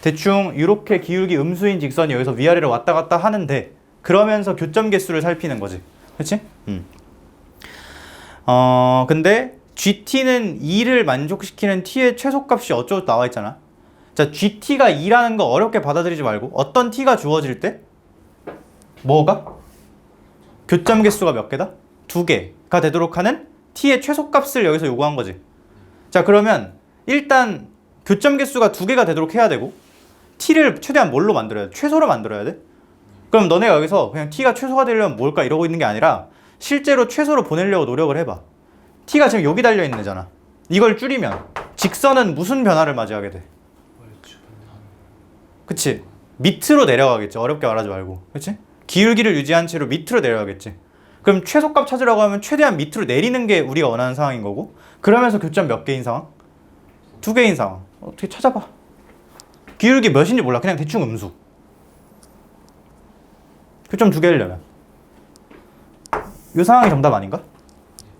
대충 이렇게 기울기 음수인 직선이 여기서 위아래로 왔다 갔다 하는데 그러면서 교점 개수를 살피는 거지. 그렇지? 근데 GT는 2를 만족시키는 T의 최소값이 어쩌고 나와 있잖아. 자, GT가 2라는 거 어렵게 받아들이지 말고 어떤 T가 주어질 때 뭐가? 교점 개수가 몇 개다? 2개가 되도록 하는 T의 최소값을 여기서 요구한 거지. 자, 그러면 일단 교점 개수가 2개가 되도록 해야 되고 t를 최대한 뭘로 만들어야 돼? 최소로 만들어야 돼? 그럼 너네가 여기서 그냥 t가 최소가 되려면 뭘까 이러고 있는 게 아니라 실제로 최소로 보내려고 노력을 해봐. t가 지금 여기 달려있는 애잖아. 이걸 줄이면 직선은 무슨 변화를 맞이하게 돼? 그치? 밑으로 내려가겠지. 어렵게 말하지 말고. 그치? 기울기를 유지한 채로 밑으로 내려가겠지. 그럼 최소값 찾으라고 하면 최대한 밑으로 내리는 게 우리가 원하는 상황인 거고 그러면서 교점 몇 개인 상황? 2개인 상황. 어떻게 찾아봐. 기울기 몇인지 몰라. 그냥 대충 음수. 교점 2개려면 이 상황이 정답 아닌가?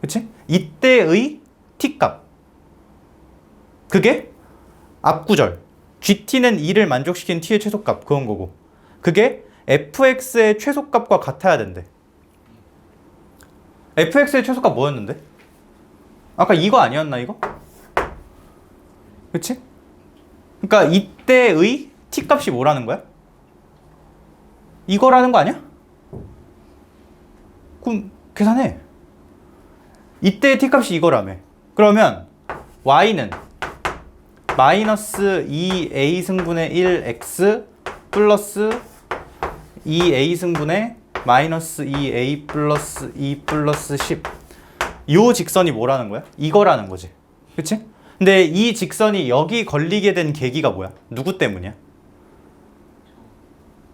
그치? 이때의 t값. 그게 앞구절. GT는 2를 만족시킨 t의 최소값. 그건 거고. 그게 fx의 최소값과 같아야 된대. fx의 최소값 뭐였는데? 아까 이거 아니었나 이거? 그치? 그러니까 이때의 t값이 뭐라는 거야? 이거라는 거 아니야? 그럼 계산해. 이때의 t값이 이거라며. 그러면 y는 마이너스 2a 승분의 1x 플러스 2a 승분의 마이너스 2a 플러스 2 플러스 10. 요 직선이 뭐라는 거야? 이거라는 거지. 그치? 근데 이 직선이 여기 걸리게 된 계기가 뭐야? 누구 때문이야?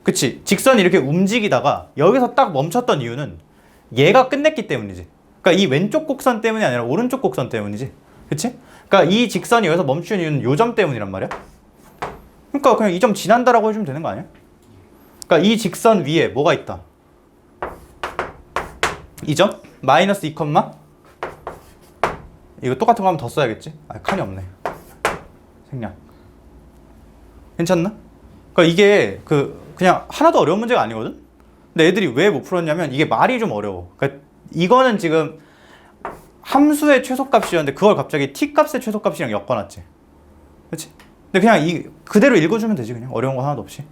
그치? 직선이 이렇게 움직이다가 여기서 딱 멈췄던 이유는 얘가 끝냈기 때문이지. 그러니까 이 왼쪽 곡선 때문이 아니라 오른쪽 곡선 때문이지. 그치? 그러니까 이 직선이 여기서 멈춘 이유는 요 점 때문이란 말이야. 그러니까 그냥 이 점 지난다라고 해주면 되는 거 아니야? 그러니까 이 직선 위에 뭐가 있다? 이 점? 마이너스 2, 이거 똑같은 거 하면 더 써야겠지? 아, 칸이 없네. 생략. 괜찮나? 그러니까 이게 그냥 하나도 어려운 문제가 아니거든? 근데 애들이 왜 못 풀었냐면 이게 말이 좀 어려워. 그러니까 이거는 지금 함수의 최소값이었는데 그걸 갑자기 t값의 최소값이랑 엮어놨지. 그렇지? 근데 그냥 그대로 읽어주면 되지. 그냥 어려운 거 하나도 없이.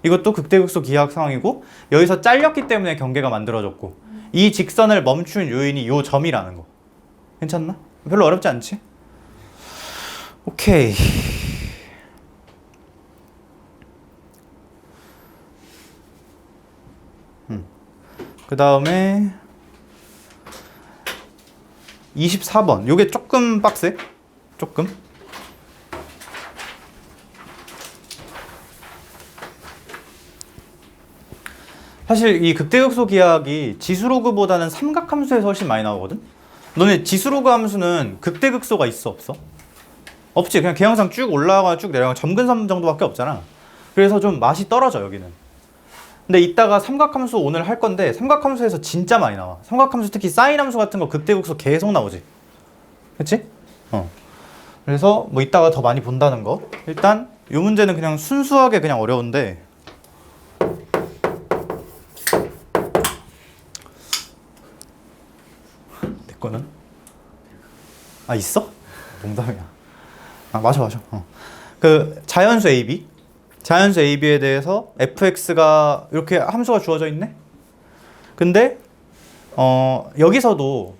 이것도 극대극소 기하학 상황이고 여기서 잘렸기 때문에 경계가 만들어졌고 이 직선을 멈춘 요인이 요 점이라는 거. 괜찮나? 별로 어렵지 않지? 오케이. 그 다음에 24번. 요게 조금 빡세. 조금. 사실 이 극대극소 기하학이 지수로그보다는 삼각함수에서 훨씬 많이 나오거든? 너네 지수로그 함수는 극대극소가 있어, 없어? 없지. 그냥 계형상 쭉 올라가 쭉 내려가 점근섬 정도밖에 없잖아. 그래서 좀 맛이 떨어져, 여기는. 근데 이따가 삼각함수 오늘 할 건데 삼각함수에서 진짜 많이 나와. 삼각함수 특히 사인 함수 같은 거 극대극소 계속 나오지. 그치? 그래서 뭐 이따가 더 많이 본다는 거. 일단 이 문제는 그냥 순수하게 그냥 어려운데 내 거는? 아 있어? 농담이야. 아 맞아. 그 자연수 AB 자연수 AB에 대해서 fx가 이렇게 함수가 주어져 있네? 근데 여기서도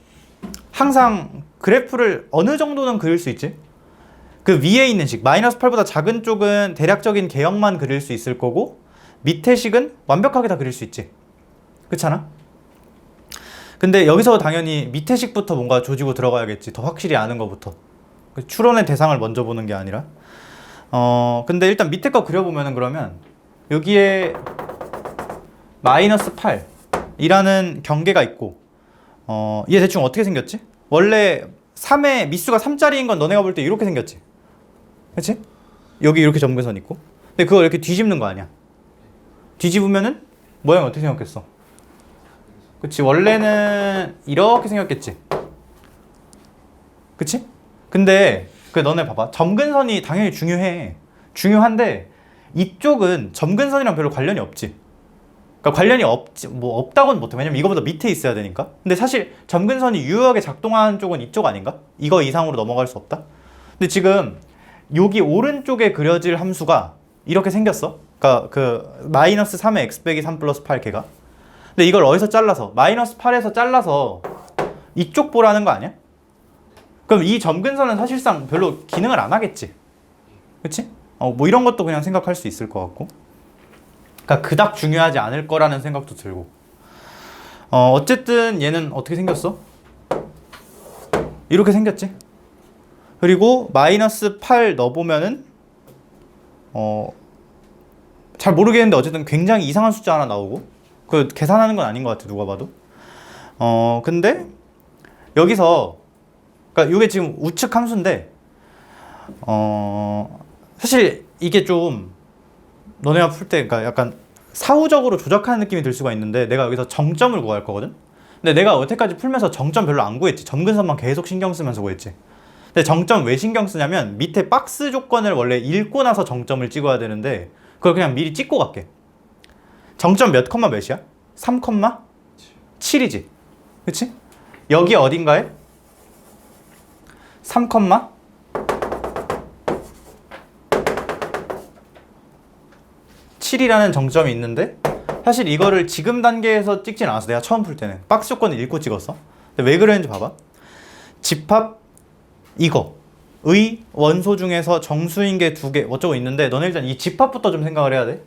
항상 그래프를 어느 정도는 그릴 수 있지? 그 위에 있는 식, 마이너스 8보다 작은 쪽은 대략적인 개형만 그릴 수 있을 거고 밑에 식은 완벽하게 다 그릴 수 있지. 그렇잖아? 근데 여기서 당연히 밑에 식부터 뭔가 조지고 들어가야겠지. 더 확실히 아는 거부터. 추론의 대상을 먼저 보는 게 아니라. 근데 일단 밑에 거 그려보면은 그러면 여기에 마이너스 8이라는 경계가 있고 얘 대충 어떻게 생겼지? 원래 3의 미수가 3짜리인 건 너네가 볼 때 이렇게 생겼지? 그치? 여기 이렇게 점근선 있고 근데 그걸 이렇게 뒤집는 거 아니야? 뒤집으면은 모양이 어떻게 생겼겠어? 그치? 원래는 이렇게 생겼겠지? 그치? 근데 그 너네 봐봐 점근선이 당연히 중요한데 이쪽은 점근선이랑 별로 관련이 없지. 그러니까 관련이 없지 뭐 없다고는 못해. 왜냐면 이거보다 밑에 있어야 되니까. 근데 사실 점근선이 유효하게 작동하는 쪽은 이쪽 아닌가? 이거 이상으로 넘어갈 수 없다. 근데 지금 여기 오른쪽에 그려질 함수가 이렇게 생겼어. 그러니까 그 마이너스 3의 x 빼기 3 플러스 8 걔가. 근데 이걸 어디서 잘라서 마이너스 8에서 잘라서 이쪽 보라는 거 아니야? 그럼 이 점근선은 사실상 별로 기능을 안 하겠지. 그치? 뭐 이런 것도 그냥 생각할 수 있을 것 같고. 그러니까 그닥 중요하지 않을 거라는 생각도 들고. 어쨌든 얘는 어떻게 생겼어? 이렇게 생겼지. 그리고 마이너스 8 넣어보면은 잘 모르겠는데 어쨌든 굉장히 이상한 숫자 하나 나오고 그 계산하는 건 아닌 것 같아 누가 봐도. 근데 여기서 그러니까 이게 지금 우측 함수인데 사실 이게 좀 너네가 풀 때 그러니까 약간 사후적으로 조작하는 느낌이 들 수가 있는데 내가 여기서 정점을 구할 거거든? 근데 내가 여태까지 풀면서 정점 별로 안 구했지. 점근선만 계속 신경 쓰면서 구했지. 근데 정점 왜 신경 쓰냐면 밑에 박스 조건을 원래 읽고 나서 정점을 찍어야 되는데 그걸 그냥 미리 찍고 갈게. 정점 몇 컴마 몇이야? 3 컴마 7이지. 그치? 여기 어딘가에 3 컴마 7이라는 정점이 있는데 사실 이거를 지금 단계에서 찍진 않았어. 내가 처음 풀 때는 박스 조건을 읽고 찍었어. 근데 왜 그랬는지 봐봐. 집합 이거의 원소 중에서 정수인 게 2개 어쩌고 있는데 너네 일단 이 집합부터 좀 생각을 해야 돼.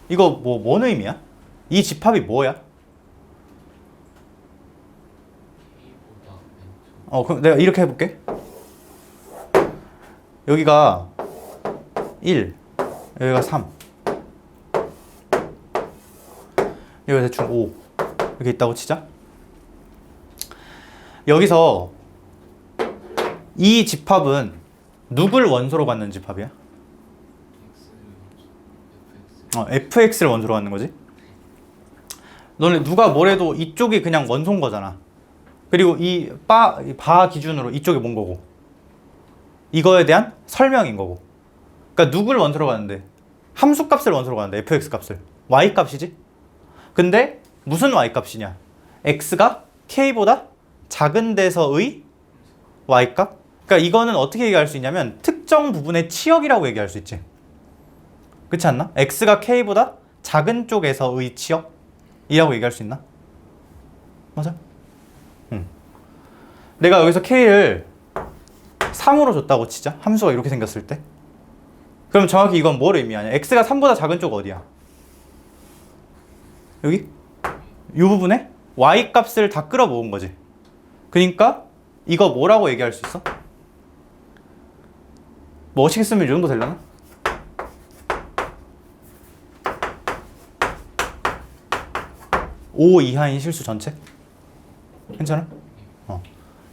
이거 뭔 의미야? 이 집합이 뭐야? 그럼 내가 이렇게 해볼게. 여기가 1, 여기가 3, 여기가 대충 5 이렇게 있다고 치자. 여기서 이 집합은 누굴 원소로 갖는 집합이야? fx를 원소로 갖는 거지. 너네 누가 뭐래도 이쪽이 그냥 원소인 거잖아. 그리고 이 바 기준으로 이쪽이 뭔 거고 이거에 대한 설명인 거고. 그러니까 누굴 원소로 가는데 함수 값을 원소로 가는데 fx 값을 y 값이지. 근데 무슨 y 값이냐? x가 k보다 작은 데서의 y 값. 그러니까 이거는 어떻게 얘기할 수 있냐면 특정 부분의 치역이라고 얘기할 수 있지. 그렇지 않나? x가 k보다 작은 쪽에서의 치역이라고 얘기할 수 있나? 맞아? 내가 여기서 k를 3으로 줬다고 치자. 함수가 이렇게 생겼을 때. 그럼 정확히 이건 뭘 의미하냐? x가 3보다 작은 쪽 어디야? 여기? 이 부분에 y 값을 다 끌어모은 거지. 그러니까 이거 뭐라고 얘기할 수 있어? 뭐 어떻게 쓰면 이 정도 되려나? (5) 이하인 실수 전체? 괜찮아?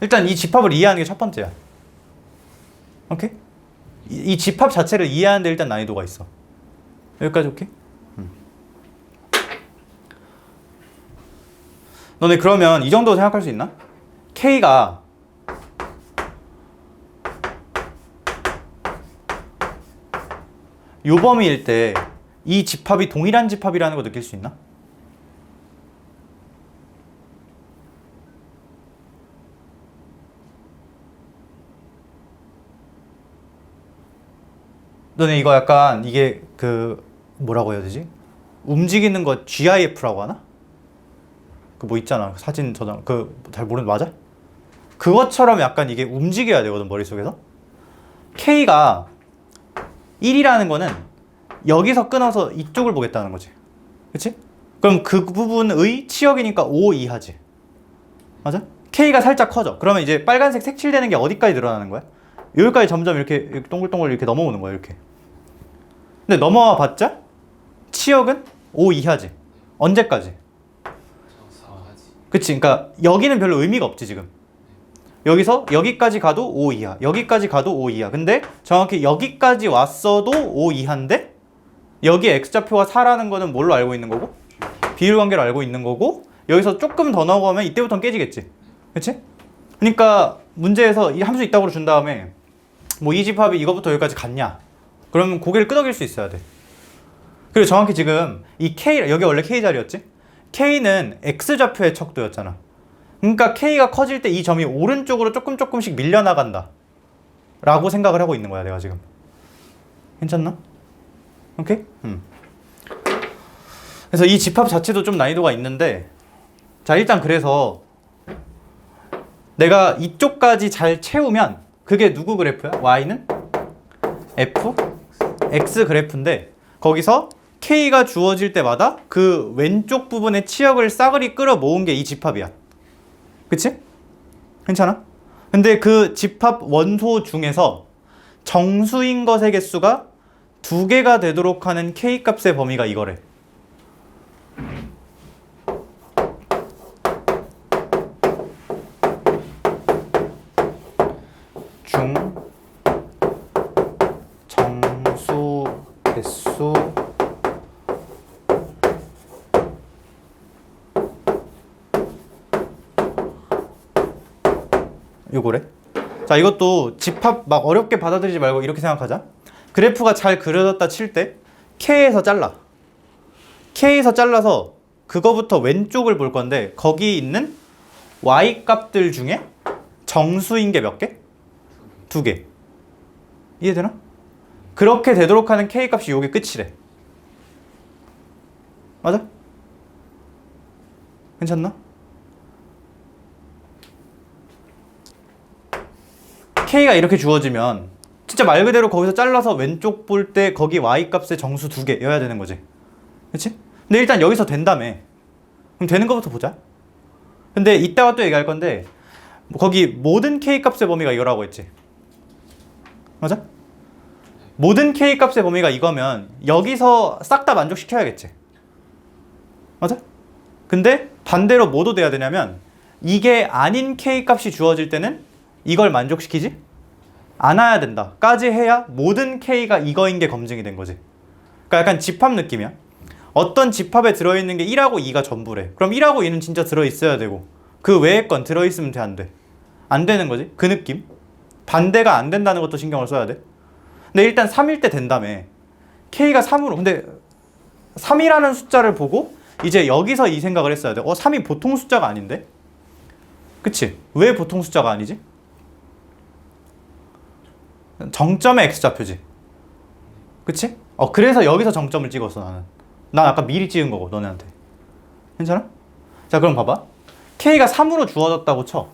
일단 이 집합을 이해하는 게 첫 번째야. 오케이? 이 집합 자체를 이해하는데 일단 난이도가 있어. 여기까지 오케이? 너네 그러면 이 정도 생각할 수 있나? K가 요 범위일 때 이 집합이 동일한 집합이라는 거 느낄 수 있나? 너네 이거 약간 이게 그 뭐라고 해야 되지? 움직이는 거 GIF라고 하나? 그 뭐 있잖아 사진 저장 그 잘 모르는 맞아? 그것처럼 약간 이게 움직여야 되거든 머릿속에서. K가 1이라는 거는 여기서 끊어서 이쪽을 보겠다는 거지. 그치? 그럼 그 부분의 치역이니까 5 이하지. 맞아? K가 살짝 커져. 그러면 이제 빨간색 색칠되는 게 어디까지 늘어나는 거야? 여기까지 점점 이렇게 동글동글 이렇게 넘어오는 거야 이렇게. 근데 넘어와 봤자 치역은 5 이하지. 언제까지? 그치? 그러니까 여기는 별로 의미가 없지 지금. 여기서 여기까지 가도 5 이하, 여기까지 가도 5 이하. 근데 정확히 여기까지 왔어도 5 이하인데 여기 x좌표가 4라는 거는 뭘로 알고 있는 거고? 비율관계로 알고 있는 거고 여기서 조금 더 넘어가면 이때부터는 깨지겠지. 그치? 그러니까 문제에서 이 함수 이따구로 준 다음에 뭐 이 집합이 이거부터 여기까지 갔냐? 그러면 고개를 끄덕일 수 있어야 돼. 그리고 정확히 지금 이 K, 여기 원래 K 자리였지? K는 x좌표의 척도였잖아. 그러니까 K가 커질 때 이 점이 오른쪽으로 조금씩 밀려나간다 라고 생각을 하고 있는 거야 내가 지금. 괜찮나? 오케이? 그래서 이 집합 자체도 좀 난이도가 있는데 자 일단 그래서 내가 이쪽까지 잘 채우면 그게 누구 그래프야? Y는 F, X 그래프인데 거기서 K가 주어질 때마다 그 왼쪽 부분의 치역을 싸그리 끌어 모은 게 이 집합이야. 그치? 괜찮아? 근데 그 집합 원소 중에서 정수인 것의 개수가 2개가 되도록 하는 K 값의 범위가 이거래. 중 정수 개수 요거래. 자 이것도 집합 막 어렵게 받아들이지 말고 이렇게 생각하자. 그래프가 잘 그려졌다 칠 때 K에서 잘라. K에서 잘라서 그거부터 왼쪽을 볼 건데 거기 있는 Y 값들 중에 정수인 게 몇 개? 2개. 이해되나? 그렇게 되도록 하는 K 값이 요게 끝이래. 맞아? 괜찮나? K가 이렇게 주어지면 진짜 말 그대로 거기서 잘라서 왼쪽 볼 때 거기 Y 값의 정수 2개여야 되는 거지. 그치? 근데 일단 여기서 된다며. 그럼 되는 거부터 보자. 근데 이따가 또 얘기할 건데 거기 모든 K 값의 범위가 이거라고 했지. 맞아? 모든 K 값의 범위가 이거면 여기서 싹 다 만족시켜야겠지. 맞아? 근데 반대로 뭐도 돼야 되냐면 이게 아닌 K 값이 주어질 때는 이걸 만족시키지 않아야 된다 까지 해야 모든 K가 이거인 게 검증이 된 거지. 그러니까 약간 집합 느낌이야. 어떤 집합에 들어있는 게 1하고 2가 전부래. 그럼 1하고 2는 진짜 들어있어야 되고 그 외의 건 들어있으면 돼 안 돼? 안 되는 거지. 그 느낌. 반대가 안 된다는 것도 신경을 써야 돼. 근데 일단 3일 때 된다며. K가 3으로. 근데 3이라는 숫자를 보고 이제 여기서 이 생각을 했어야 돼. 3이 보통 숫자가 아닌데? 그치? 왜 보통 숫자가 아니지? 정점의 X좌표지. 그치? 그래서 여기서 정점을 찍었어 나는. 난 아까 미리 찍은 거고 너네한테. 괜찮아? 자 그럼 봐봐. K가 3으로 주어졌다고 쳐.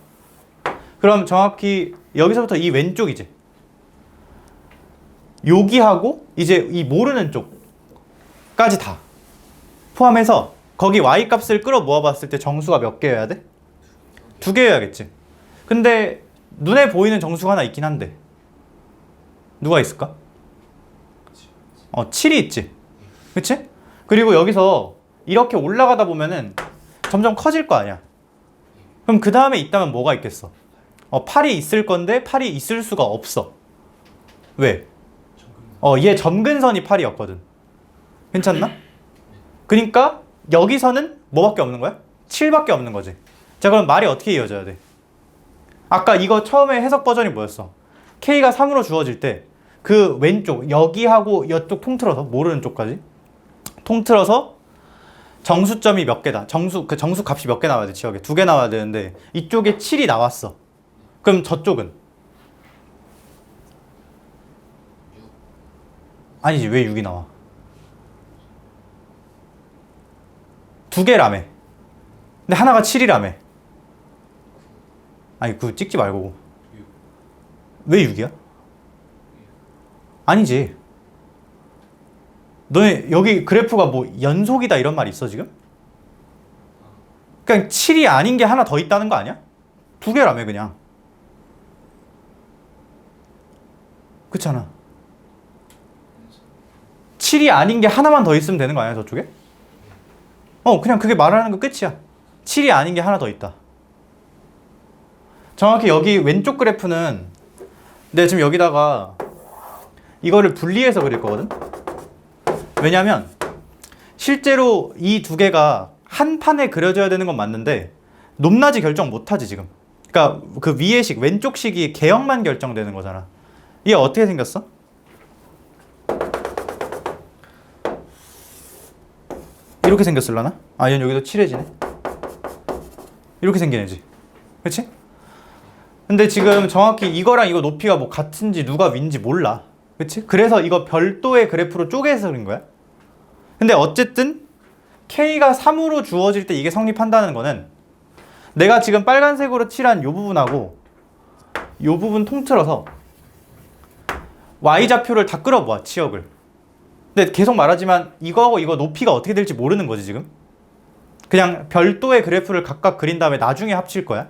그럼 정확히 여기서부터 이 왼쪽이지. 여기하고 이제 이 모르는 쪽까지 다 포함해서 거기 Y 값을 끌어 모아봤을 때 정수가 몇 개여야 돼? 2개여야겠지. 근데 눈에 보이는 정수가 하나 있긴 한데 누가 있을까? 7이 있지. 그치? 그리고 여기서 이렇게 올라가다 보면은 점점 커질 거 아니야. 그럼 그 다음에 있다면 뭐가 있겠어? 8이 있을 건데 8이 있을 수가 없어. 왜? 얘 점근선이 8이었거든. 괜찮나? 그러니까 여기서는 뭐밖에 없는 거야? 7밖에 없는 거지. 자, 그럼 말이 어떻게 이어져야 돼? 아까 이거 처음에 해석 버전이 뭐였어? K가 3으로 주어질 때 그 왼쪽 여기하고 이쪽 통틀어서 모르는 쪽까지 통틀어서 정수점이 몇 개다. 정수 값이 몇 개 나와야 돼? 지역에 2개 나와야 되는데 이쪽에 7이 나왔어. 그럼 저쪽은? 아니지, 왜 6이 나와? 2개라며. 근데 하나가 7이라며. 아니, 그거 찍지 말고. 왜 6이야? 아니지. 너네 여기 그래프가 뭐 연속이다 이런 말 있어 지금? 그냥 7이 아닌 게 하나 더 있다는 거 아니야? 2개라며 그냥. 그렇잖아. 7이 아닌 게 하나만 더 있으면 되는 거 아니야 저쪽에? 그냥 그게 말하는 거 끝이야. 7이 아닌 게 하나 더 있다. 정확히 여기 왼쪽 그래프는 내가 지금 여기다가 이거를 분리해서 그릴 거거든? 왜냐면 실제로 이 2개가 한 판에 그려져야 되는 건 맞는데 높낮이 결정 못하지 지금. 그러니까 그 위의 식, 왼쪽 식이 개형만 결정되는 거잖아. 이게 어떻게 생겼어? 이렇게 생겼을라나? 얘는 여기도 칠해지네. 이렇게 생긴 애지. 그치? 근데 지금 정확히 이거랑 이거 높이가 뭐 같은지 누가 윈지 몰라. 그치? 그래서 이거 별도의 그래프로 쪼개서 그린 거야. 근데 어쨌든 K가 3으로 주어질 때 이게 성립한다는 거는 내가 지금 빨간색으로 칠한 요 부분하고 요 부분 통틀어서 Y좌표를 다 끌어모아, 치역을. 근데 계속 말하지만 이거하고 이거 높이가 어떻게 될지 모르는 거지 지금. 그냥 별도의 그래프를 각각 그린 다음에 나중에 합칠 거야.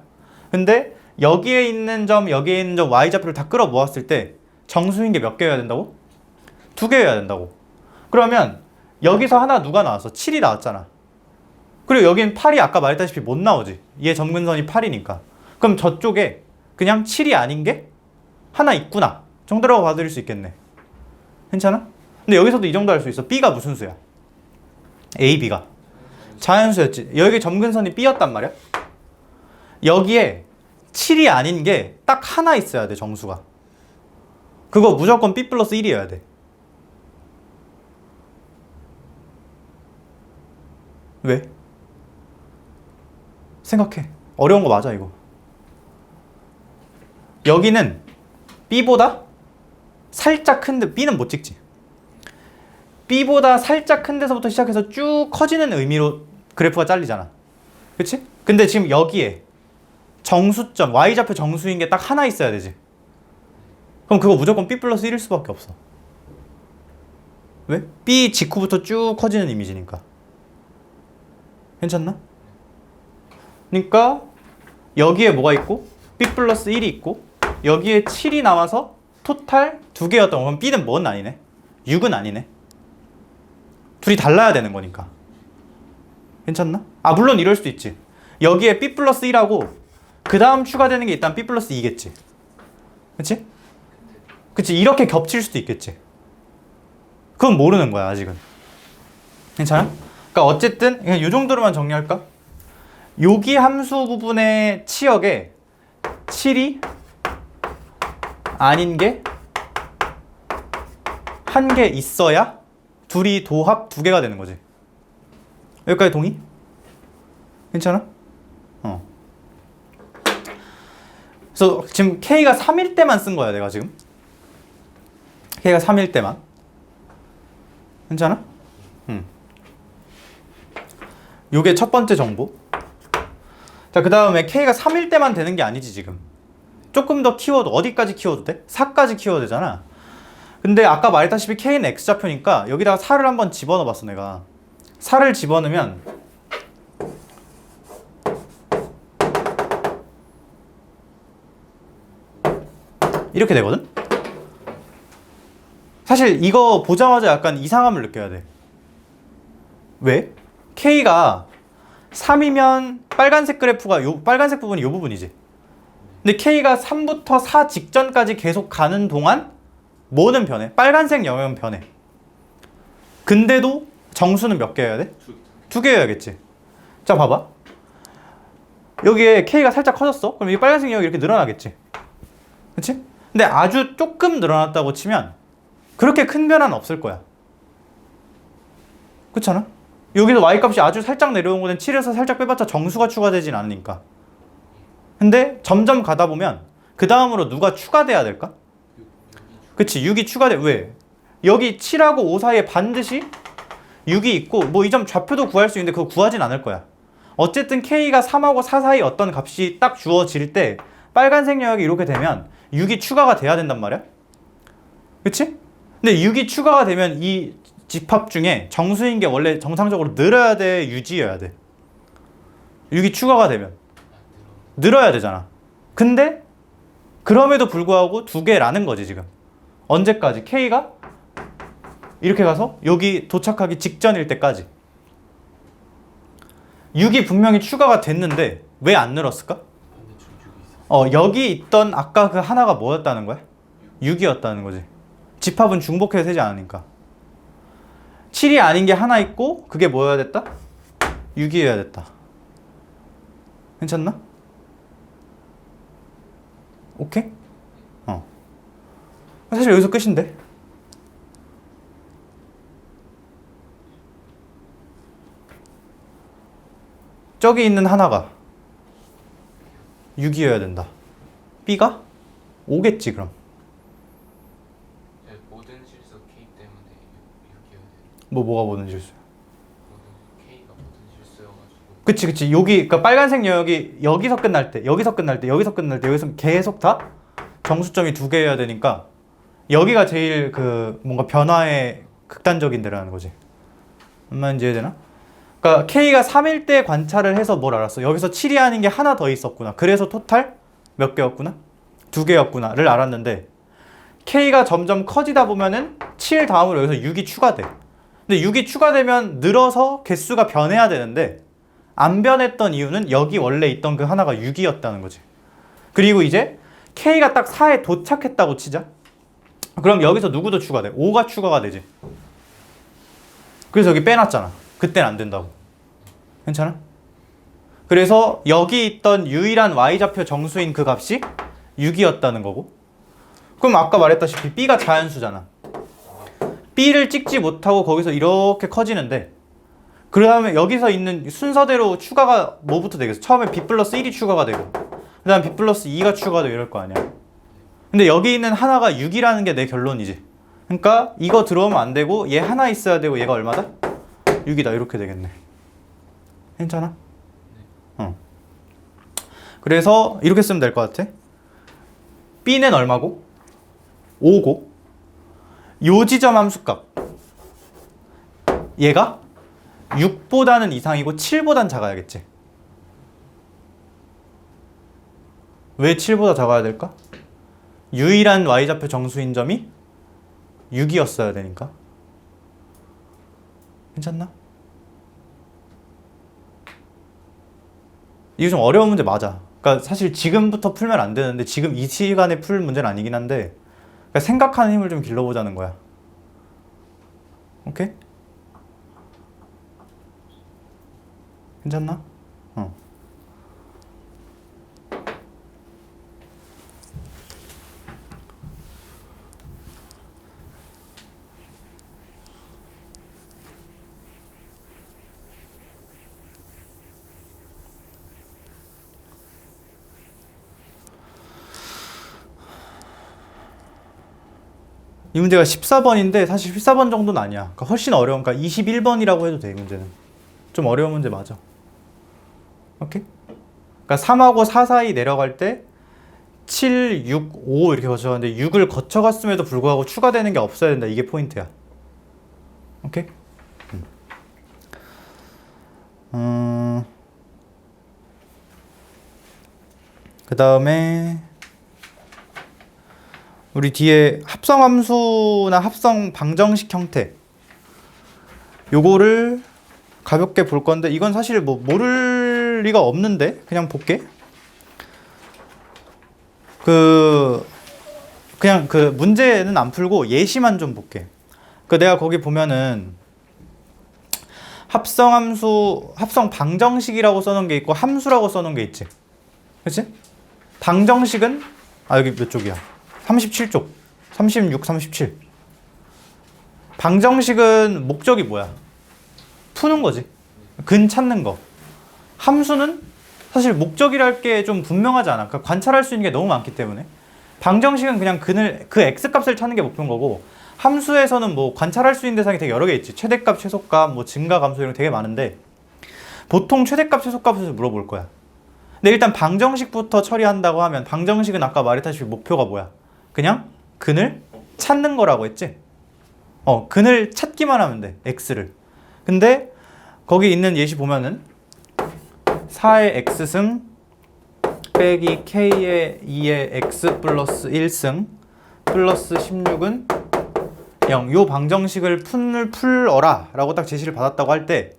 근데 여기에 있는 점, 여기에 있는 점 Y좌표를 다 끌어모았을 때 정수인 게 몇 개여야 된다고? 2개여야 된다고. 그러면 여기서 하나 누가 나왔어? 7이 나왔잖아. 그리고 여긴 8이 아까 말했다시피 못 나오지. 얘 점근선이 8이니까. 그럼 저쪽에 그냥 7이 아닌 게 하나 있구나 정도라고 봐드릴 수 있겠네. 괜찮아? 근데 여기서도 이 정도 할 수 있어. B가 무슨 수야? A, B가 자연수였지. 여기 점근선이 B였단 말이야. 여기에 7이 아닌 게 딱 하나 있어야 돼, 정수가. 그거 무조건 B 플러스 1이어야 돼. 왜? 생각해. 어려운 거 맞아 이거. 여기는 B보다 살짝 큰데 B는 못 찍지. B보다 살짝 큰 데서부터 시작해서 쭉 커지는 의미로 그래프가 잘리잖아. 그치? 근데 지금 여기에 정수점, Y좌표 정수인 게 딱 하나 있어야 되지. 그럼 그거 무조건 B 플러스 1일 수밖에 없어. 왜? B 직후부터 쭉 커지는 이미지니까. 괜찮나? 그러니까 여기에 뭐가 있고 B 플러스 1이 있고 여기에 7이 나와서 토탈 2개였던 거. 그럼 B는 뭔 아니네? 6은 아니네. 둘이 달라야 되는 거니까. 괜찮나? 물론 이럴 수도 있지. 여기에 B 플러스 1하고 그 다음 추가되는 게 일단 B 플러스 2겠지. 그치? 그치? 이렇게 겹칠 수도 있겠지. 그건 모르는 거야 아직은. 괜찮아? 그러니까 어쨌든 그냥 이 정도로만 정리할까? 여기 함수 부분의 치역에 7이 아닌 게 한 개 있어야 둘이 도합 2개가 되는 거지. 여기까지 동의? 괜찮아? 그래서 지금 K가 3일 때만 쓴 거야 내가 지금. K가 3일 때만. 괜찮아? 요게 첫 번째 정보. 자, 그 다음에 K가 3일 때만 되는 게 아니지 지금. 조금 더 키워도 어디까지 키워도 돼? 4까지 키워도 되잖아. 근데 아까 말했다시피 K는 X좌표니까 여기다가 4를 한번 집어넣어 봤어 내가. 4를 집어넣으면 이렇게 되거든? 사실 이거 보자마자 약간 이상함을 느껴야 돼. 왜? K가 3이면 빨간색 그래프가 빨간색 부분이 이 부분이지. 근데 K가 3부터 4 직전까지 계속 가는 동안 뭐는 변해? 빨간색 영역은 변해. 근데도 정수는 몇 개여야 돼? 2개여야겠지. 자, 봐봐. 여기에 K가 살짝 커졌어? 그럼 이 빨간색 영역이 이렇게 늘어나겠지. 그치? 근데 아주 조금 늘어났다고 치면 그렇게 큰 변화는 없을 거야. 그렇잖아? 여기서 Y값이 아주 살짝 내려온 거는 7에서 살짝 빼봤자 정수가 추가되진 않으니까. 근데 점점 가다 보면 그 다음으로 누가 추가돼야 될까? 그치, 6이 추가돼. 왜? 여기 7하고 5 사이에 반드시 6이 있고 뭐 이 점 좌표도 구할 수 있는데 그거 구하진 않을 거야. 어쨌든 K가 3하고 4 사이 어떤 값이 딱 주어질 때 빨간색 영역이 이렇게 되면 6이 추가가 돼야 된단 말이야. 그치? 근데 6이 추가가 되면 이 집합 중에 정수인 게 원래 정상적으로 늘어야 돼, 유지여야 돼? 6이 추가가 되면 늘어야 되잖아. 근데 그럼에도 불구하고 2개라는 거지 지금. 언제까지? K가 이렇게 가서 여기 도착하기 직전일 때까지. 6이 분명히 추가가 됐는데 왜 안 늘었을까? 여기 있던 아까 그 하나가 뭐였다는 거야? 6이었다는 거지. 집합은 중복해서 세지 않으니까. 7이 아닌 게 하나 있고 그게 뭐여야 됐다? 6이어야 됐다. 괜찮나? 오케이? 사실 여기서 끝인데. 저기 있는 하나가 6이어야 된다. B가 5겠지 그럼. 모든 실수 K 때문에 6이어야 돼. 뭐가 모든 실수야? K가 모든 실수여가지고. 그치. 여기 그러니까 빨간색 영역이 여기서 끝날 때, 여기서 끝날 때, 여기서 끝날 때, 여기서 계속 다 정수점이 2개여야 되니까 여기가 제일 그 뭔가 변화의 극단적인 데라는 거지. 얼마나 이해되나? 그러니까 K가 3일 때 관찰을 해서 뭘 알았어? 여기서 7이 아닌 게 하나 더 있었구나. 그래서 토탈 몇 개였구나? 2개였구나를 알았는데 K가 점점 커지다 보면은 7 다음으로 여기서 6이 추가돼. 근데 6이 추가되면 늘어서 개수가 변해야 되는데 안 변했던 이유는 여기 원래 있던 그 하나가 6이었다는 거지. 그리고 이제 K가 딱 4에 도착했다고 치자. 그럼 여기서 누구도 추가돼? 5가 추가가 되지. 그래서 여기 빼놨잖아. 그땐 안 된다고. 괜찮아? 그래서 여기 있던 유일한 Y좌표 정수인 그 값이 6이었다는 거고. 그럼 아까 말했다시피 B가 자연수잖아. B를 찍지 못하고 거기서 이렇게 커지는데 그 다음에 여기서 있는 순서대로 추가가 뭐부터 되겠어? 처음에 B 플러스 1이 추가가 되고 그 다음 B 플러스 2가 추가되고 이럴 거 아니야. 근데 여기 있는 하나가 6이라는 게 내 결론이지. 그러니까 이거 들어오면 안 되고 얘 하나 있어야 되고 얘가 얼마다? 6이다. 이렇게 되겠네. 괜찮아? 그래서 이렇게 쓰면 될 것 같아. B는 얼마고? 5고 요 지점 함수값 얘가 6보다는 이상이고 7보다는 작아야겠지. 왜 7보다 작아야 될까? 유일한 Y좌표 정수인 점이 6이었어야 되니까. 괜찮나? 이거 좀 어려운 문제 맞아. 그러니까 사실 지금부터 풀면 안 되는데 지금 이 시간에 풀 문제는 아니긴 한데 그러니까 생각하는 힘을 좀 길러보자는 거야. 오케이? 괜찮나? 이 문제가 14번인데 사실 14번 정도는 아니야. 그러니까 훨씬 어려운, 그러니까 21번이라고 해도 돼, 이 문제는. 좀 어려운 문제 맞아. 오케이? 그러니까 3하고 4 사이 내려갈 때 7, 6, 5 이렇게 거쳐가는데 6을 거쳐갔음에도 불구하고 추가되는 게 없어야 된다. 이게 포인트야. 오케이? 그 다음에 우리 뒤에 합성함수나 합성 방정식 형태 요거를 가볍게 볼 건데 이건 사실 뭐 모를 리가 없는데 그냥 볼게. 그냥 그 문제는 안 풀고 예시만 좀 볼게. 내가 거기 보면은 합성함수, 합성 방정식이라고 써놓은 게 있고 함수라고 써놓은 게 있지. 그치? 방정식은 여기 몇 쪽이야? 37쪽. 36, 37. 방정식은 목적이 뭐야? 푸는 거지. 근 찾는 거. 함수는 사실 목적이랄 게 좀 분명하지 않아. 그러니까 관찰할 수 있는 게 너무 많기 때문에. 방정식은 그냥 그 x값을 찾는 게 목표인 거고, 함수에서는 뭐 관찰할 수 있는 대상이 되게 여러 개 있지. 최대값, 최소값, 뭐 증가, 감소 이런 게 되게 많은데 보통 최대값, 최소값에서 물어볼 거야. 근데 일단 방정식부터 처리한다고 하면 방정식은 아까 말했다시피 목표가 뭐야? 그냥 근을 찾는 거라고 했지. 근을 찾기만 하면 돼. x를. 근데 거기 있는 예시 보면은 4의 x승 빼기 k의 2의 x 플러스 1승 플러스 16은 0. 요 방정식을 풀어라 라고 딱 제시를 받았다고 할 때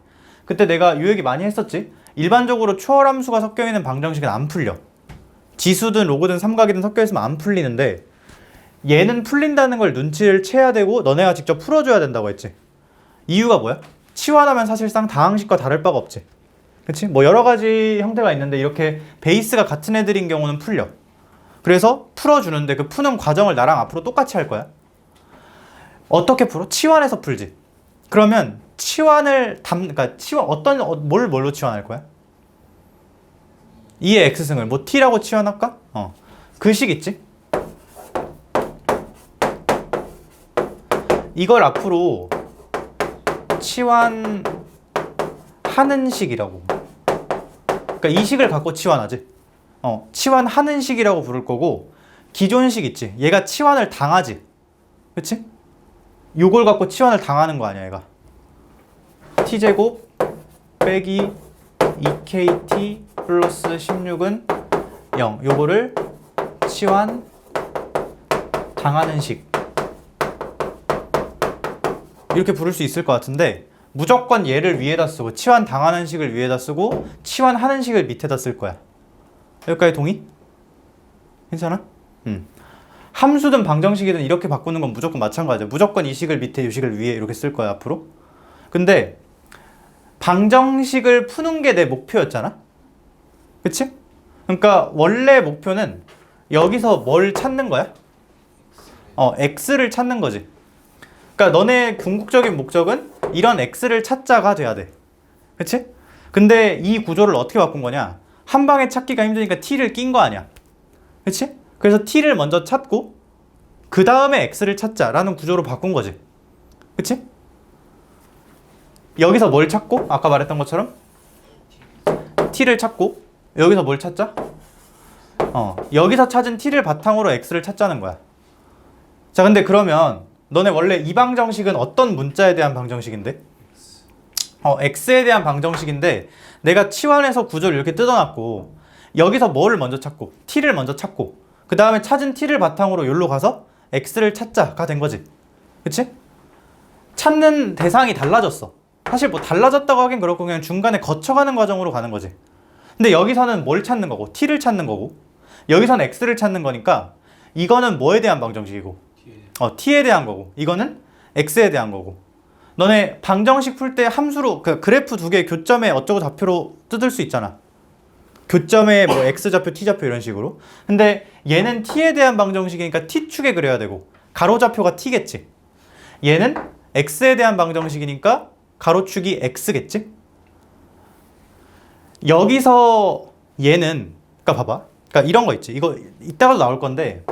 그때 내가 요 얘기 많이 했었지. 일반적으로 초월함수가 섞여 있는 방정식은 안 풀려. 지수든 로그든 삼각이든 섞여 있으면 안 풀리는데 얘는 풀린다는 걸 눈치를 채야 되고 너네가 직접 풀어줘야 된다고 했지. 이유가 뭐야? 치환하면 사실상 다항식과 다를 바가 없지. 그치? 뭐 여러 가지 형태가 있는데 이렇게 베이스가 같은 애들인 경우는 풀려. 그래서 풀어주는데 그 푸는 과정을 나랑 앞으로 똑같이 할 거야. 어떻게 풀어? 치환해서 풀지. 그러면 치환을 그러니까 뭘로 치환할 거야? 2의 x승을 뭐 t라고 치환할까? 그 식 있지? 이걸 앞으로 치환하는 식이라고. 그러니까 이 식을 갖고 치환하지. 치환하는 식이라고 부를 거고 기존 식 있지. 얘가 치환을 당하지. 그치? 요걸 갖고 치환을 당하는 거 아니야, 얘가. t제곱 빼기 2kt 플러스 16은 0. 요거를 치환 당하는 식. 이렇게 부를 수 있을 것 같은데 무조건 얘를 위에다 쓰고 치환 당하는 식을 위에다 쓰고 치환하는 식을 밑에다 쓸 거야. 여기까지 동의? 괜찮아? 함수든 방정식이든 이렇게 바꾸는 건 무조건 마찬가지야. 무조건 이 식을 밑에 이 식을 위에 이렇게 쓸 거야 앞으로. 근데 방정식을 푸는 게 내 목표였잖아. 그치? 그러니까 원래 목표는 여기서 뭘 찾는 거야? x를 찾는 거지. 그러니까 너네 궁극적인 목적은 이런 x를 찾자가 돼야 돼. 그치? 근데 이 구조를 어떻게 바꾼 거냐? 한 방에 찾기가 힘드니까 t를 낀 거 아니야. 그치? 그래서 t를 먼저 찾고 그 다음에 x를 찾자라는 구조로 바꾼 거지. 그치? 여기서 뭘 찾고? 아까 말했던 것처럼 t를 찾고 여기서 뭘 찾자? 여기서 찾은 t를 바탕으로 x를 찾자는 거야. 자, 근데 그러면 너네 원래 이 방정식은 어떤 문자에 대한 방정식인데? x에 대한 방정식인데 내가 치환해서 구조를 이렇게 뜯어놨고 여기서 뭐를 먼저 찾고 t를 먼저 찾고 그 다음에 찾은 t를 바탕으로 여기로 가서 x를 찾자가 된 거지. 그치? 찾는 대상이 달라졌어. 사실 뭐 달라졌다고 하긴 그렇고 그냥 중간에 거쳐가는 과정으로 가는 거지. 근데 여기서는 뭘 찾는 거고 t를 찾는 거고 여기서는 x를 찾는 거니까 이거는 뭐에 대한 방정식이고 t에 대한 거고 이거는 x에 대한 거고. 너네 방정식 풀 때 함수로 그 그래프 두 개 교점에 어쩌고 좌표로 뜯을 수 있잖아. 교점에 뭐 x좌표 t좌표 이런 식으로. 근데 얘는 t에 대한 방정식이니까 t축에 그려야 되고 가로좌표가 t겠지. 얘는 x에 대한 방정식이니까 가로축이 x겠지. 여기서 얘는 그러니까 봐봐. 그러니까 이런 거 있지. 이거 이따가도 나올 건데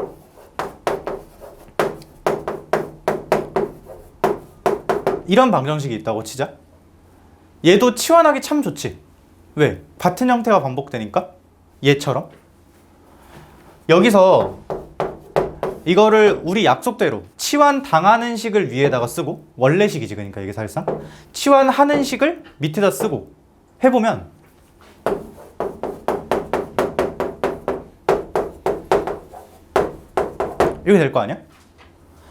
이런 방정식이 있다고 치자. 얘도 치환하기 참 좋지. 왜? 같은 형태가 반복되니까. 얘처럼. 여기서 이거를 우리 약속대로 치환 당하는 식을 위에다가 쓰고 원래 식이지. 그러니까 이게 사실상 치환하는 식을 밑에다 쓰고 해보면 이렇게 될 거 아니야?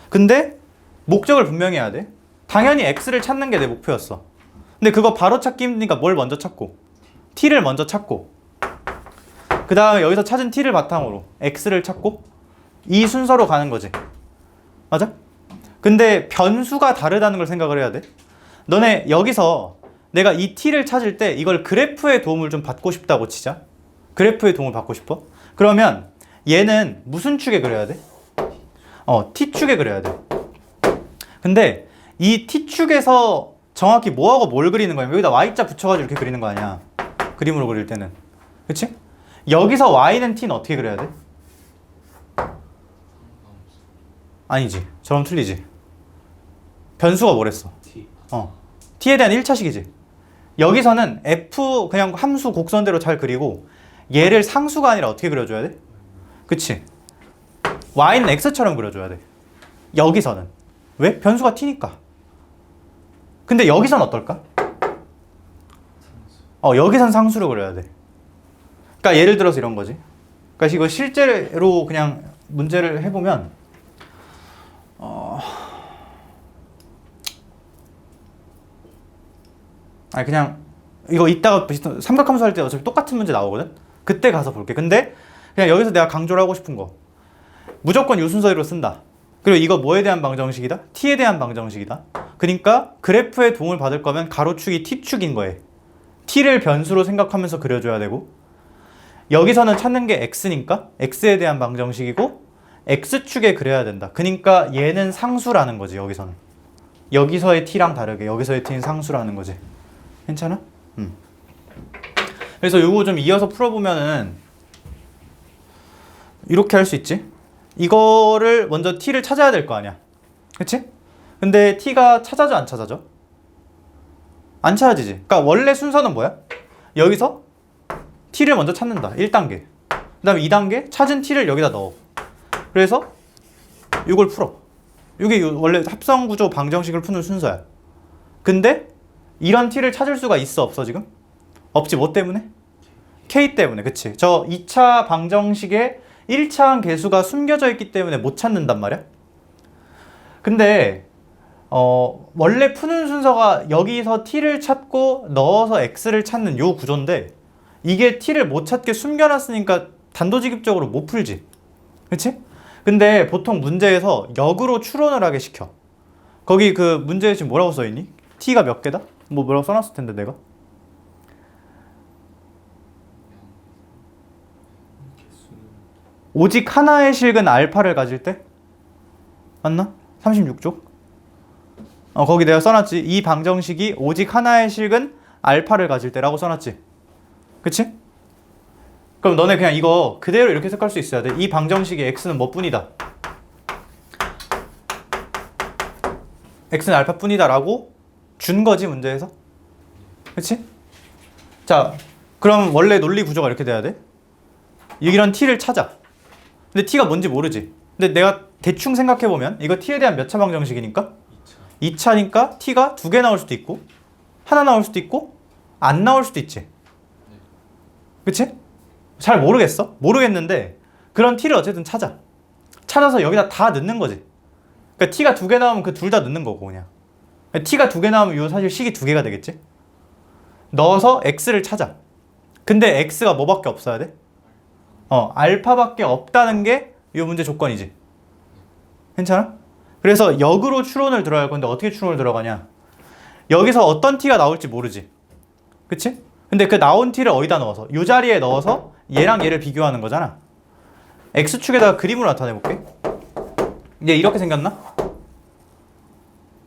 근데 목적을 분명히 해야 돼. 당연히 x를 찾는 게 내 목표였어. 근데 그거 바로 찾기 힘드니까 뭘 먼저 찾고 t를 먼저 찾고 그 다음에 여기서 찾은 t를 바탕으로 x를 찾고 이 순서로 가는 거지. 맞아? 근데 변수가 다르다는 걸 생각을 해야 돼. 너네 여기서 내가 이 t를 찾을 때 이걸 그래프의 도움을 좀 받고 싶다고 치자. 그래프의 도움을 받고 싶어? 그러면 얘는 무슨 축에 그려야 돼? t축에 그려야 돼. 근데 이 t축에서 정확히 뭐하고 뭘 그리는 거야? 여기다 y자 붙여가지고 이렇게 그리는 거 아니야? 그림으로 그릴 때는. 그치? 여기서 y는 t는 어떻게 그려야 돼? 아니지. 저럼 틀리지. 변수가 뭐랬어? T. t에 대한 1차식이지. 여기서는 f 그냥 함수 곡선대로 잘 그리고 얘를 상수가 아니라 어떻게 그려줘야 돼? 그치? y는 x처럼 그려줘야 돼. 여기서는. 왜? 변수가 t니까. 근데 여기선 어떨까? 여기선 상수로 그려야 돼. 그러니까 예를 들어서 이런 거지. 그러니까 이거 실제로 그냥 문제를 해보면 아니 그냥 이거 이따가 삼각함수 할 때 어차피 똑같은 문제 나오거든? 그때 가서 볼게. 근데 그냥 여기서 내가 강조를 하고 싶은 거 무조건 요 순서대로 쓴다. 그리고 이거 뭐에 대한 방정식이다? t에 대한 방정식이다. 그러니까 그래프의 도움을 받을 거면 가로축이 t축인 거예요. t를 변수로 생각하면서 그려줘야 되고 여기서는 찾는 게 x니까 x에 대한 방정식이고 x축에 그려야 된다. 그러니까 얘는 상수라는 거지. 여기서는. 여기서의 t랑 다르게 여기서의 t는 상수라는 거지. 괜찮아? 그래서 요거 좀 이어서 풀어보면은 이렇게 할 수 있지. 이거를 먼저 t를 찾아야 될 거 아니야. 그치? 근데 t가 찾아져 안 찾아져? 안 찾아지지. 그러니까 원래 순서는 뭐야? 여기서 t를 먼저 찾는다. 1단계. 그 다음에 2단계 찾은 t를 여기다 넣어. 그래서 이걸 풀어. 이게 원래 합성구조 방정식을 푸는 순서야. 근데 이런 t를 찾을 수가 있어 없어 지금? 없지. 뭐 때문에? k 때문에. 그치? 저 2차 방정식에 1차항 계수가 숨겨져 있기 때문에 못 찾는단 말이야. 근데 원래 푸는 순서가 여기서 t를 찾고 넣어서 x를 찾는 요 구조인데 이게 t를 못 찾게 숨겨놨으니까 단도직입적으로 못 풀지. 그치? 근데 보통 문제에서 역으로 추론을 하게 시켜. 거기 그 문제에 지금 뭐라고 써있니? t가 몇 개다? 뭐라고 써놨을 텐데 내가? 오직 하나의 실근 알파를 가질 때? 맞나? 36쪽? 거기 내가 써놨지. 이 방정식이 오직 하나의 실근 알파를 가질 때라고 써놨지. 그치? 그럼 너네 그냥 이거 그대로 이렇게 해석할 수 있어야 돼. 이 방정식의 x는 뭐뿐이다? x는 알파뿐이다 라고 준 거지 문제에서. 그치? 자, 그럼 원래 논리 구조가 이렇게 돼야 돼. 이런 t를 찾아. 근데 t가 뭔지 모르지. 근데 내가 대충 생각해보면 이거 t에 대한 몇 차 방정식이니까? 2차니까 t가 2개 나올 수도 있고 하나 나올 수도 있고 안 나올 수도 있지. 그치? 잘 모르겠어? 모르겠는데 그런 t를 어쨌든 찾아서 여기다 다 넣는 거지. 그러니까 t가 2개 나오면 그 둘 다 넣는 거고 그냥. t가 2개 나오면 요 사실 식이 2개가 되겠지? 넣어서 x를 찾아. 근데 x가 뭐밖에 없어야 돼? 알파밖에 없다는 게 이 문제 조건이지. 괜찮아? 그래서 역으로 추론을 들어갈 건데 어떻게 추론을 들어가냐? 여기서 어떤 t가 나올지 모르지. 그치? 근데 그 나온 t를 어디다 넣어서 이 자리에 넣어서 얘랑 얘를 비교하는 거잖아. x축에다가 그림으로 나타내 볼게. 이제 이렇게 생겼나?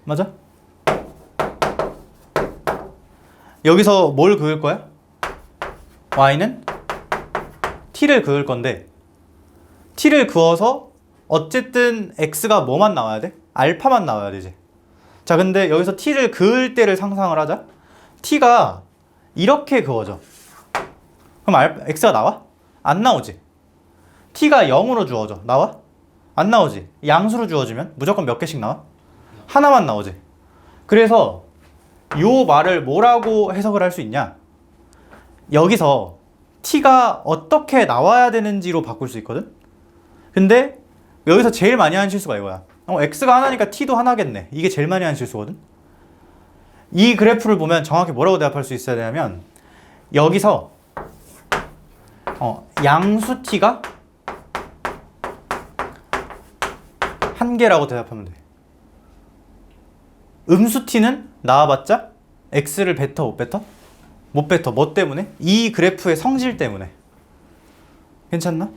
맞아? 여기서 뭘 그을 거야? y는 t를 그을 건데 t를 그어서 어쨌든 x가 뭐만 나와야 돼? 알파만 나와야 되지. 자, 근데 여기서 t를 그을 때를 상상을 하자. t가 이렇게 그어져. 그럼 x가 나와? 안 나오지. t가 0으로 주어져. 나와? 안 나오지. 양수로 주어지면 무조건 몇 개씩 나와? 하나만 나오지. 그래서 요 말을 뭐라고 해석을 할 수 있냐? 여기서 t가 어떻게 나와야 되는지로 바꿀 수 있거든? 근데 여기서 제일 많이 하는 실수가 이거야. x가 하나니까 t도 하나겠네. 이게 제일 많이 하는 실수거든. 이 그래프를 보면 정확히 뭐라고 대답할 수 있어야 되냐면 여기서 양수 t가 한 개라고 대답하면 돼. 음수 t는 나와봤자 x를 뱉어 못 뱉어? 못 뱉어. 뭐 때문에? 이 그래프의 성질 때문에. 괜찮나?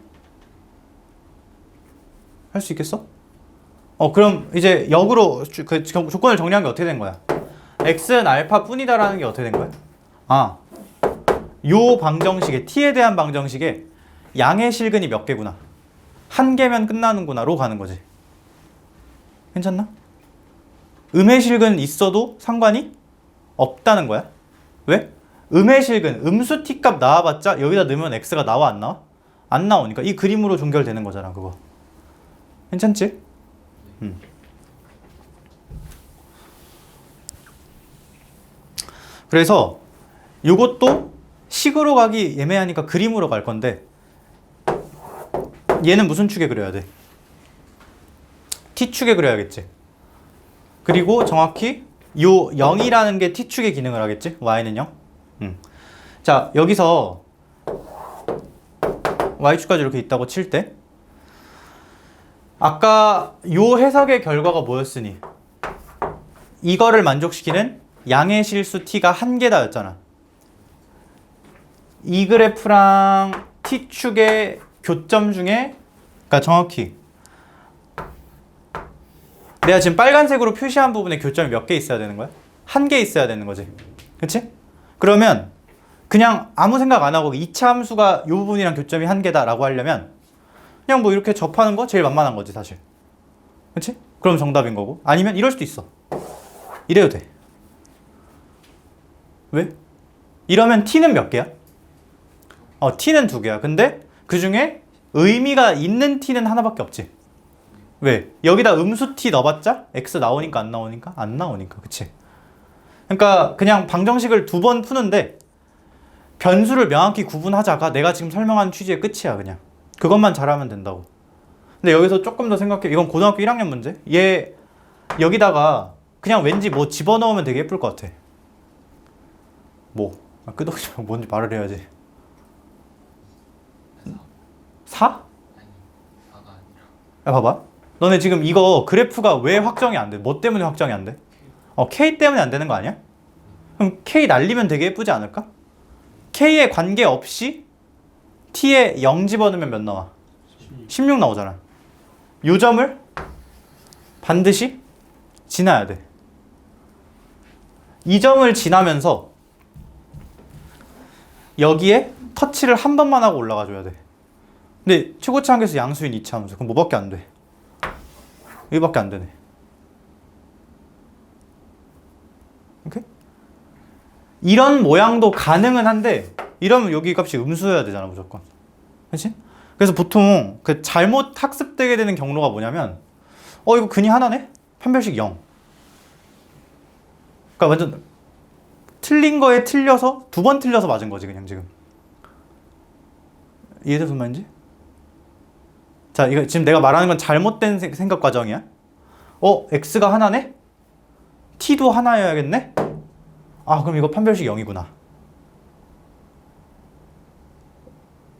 할 수 있겠어? 그럼 이제 역으로 그 조건을 정리한 게 어떻게 된 거야? x는 알파 뿐이다라는 게 어떻게 된 거야? 아, 요 방정식에 t에 대한 방정식에 양의 실근이 몇 개구나. 한 개면 끝나는구나로 가는 거지. 괜찮나? 음의 실근 있어도 상관이 없다는 거야. 왜? 음의 실근, 음수 t 값 나와봤자 여기다 넣으면 x가 나와 안 나와? 안 나오니까 이 그림으로 종결되는 거잖아 그거. 괜찮지? 그래서 요것도 식으로 가기 애매하니까 그림으로 갈 건데 얘는 무슨 축에 그려야 돼? t축에 그려야겠지. 그리고 정확히 요 0이라는 게 t축의 기능을 하겠지? y는 0. 자, 여기서 y축까지 이렇게 있다고 칠 때 아까 요 해석의 결과가 뭐였으니 이거를 만족시키는 양의 실수 t가 한 개다였잖아. 이 그래프랑 t축의 교점 중에 그러니까 정확히 내가 지금 빨간색으로 표시한 부분에 교점이 몇 개 있어야 되는 거야? 한 개 있어야 되는 거지. 그치? 그러면 그냥 아무 생각 안 하고 2차 함수가 이 부분이랑 교점이 한 개다라고 하려면 그냥 뭐 이렇게 접하는 거 제일 만만한 거지 사실. 그치? 그럼 정답인 거고. 아니면 이럴 수도 있어. 이래도 돼. 왜? 이러면 t는 몇 개야? t는 2개야. 근데 그 중에 의미가 있는 t는 하나밖에 없지. 왜? 여기다 음수 t 넣어봤자 x 나오니까 안 나오니까? 안 나오니까. 그치? 그러니까 그냥 방정식을 2번 푸는데 변수를 명확히 구분하자가 내가 지금 설명한 취지의 끝이야. 그냥 그것만 잘하면 된다고. 근데 여기서 조금 더 생각해. 이건 고등학교 1학년 문제. 얘 여기다가 그냥 왠지 뭐 집어넣으면 되게 예쁠 것 같아. 뭐? 끄덕이지 말고 뭔지 말을 해야지. 4? 아니 4가 아니라 봐봐. 너네 지금 이거 그래프가 왜 확정이 안 돼? 뭐 때문에 확정이 안 돼? K 때문에 안 되는 거 아니야? 그럼 K 날리면 되게 예쁘지 않을까? K에 관계없이 T에 0 집어넣으면 몇 나와? 16 나오잖아. 요 점을 반드시 지나야 돼. 이 점을 지나면서 여기에 터치를 한 번만 하고 올라가 줘야 돼. 근데 최고치 한계수 양수인 2차 함수. 그럼 뭐밖에 안 돼? 여기밖에 안 되네. 오케이? 이런 모양도 가능은 한데 이러면 여기 값이 음수여야 되잖아 무조건. 그렇지? 그래서 보통 그 잘못 학습되게 되는 경로가 뭐냐면 이거 근이 하나네? 판별식 0. 그러니까 완전 틀린 거에 틀려서 2번 틀려서 맞은 거지 그냥 지금. 이해돼서 무슨 말인지? 자, 이거 지금 내가 말하는 건 잘못된 생각 과정이야. x가 하나네? t도 하나여야겠네? 그럼 이거 판별식 0이구나.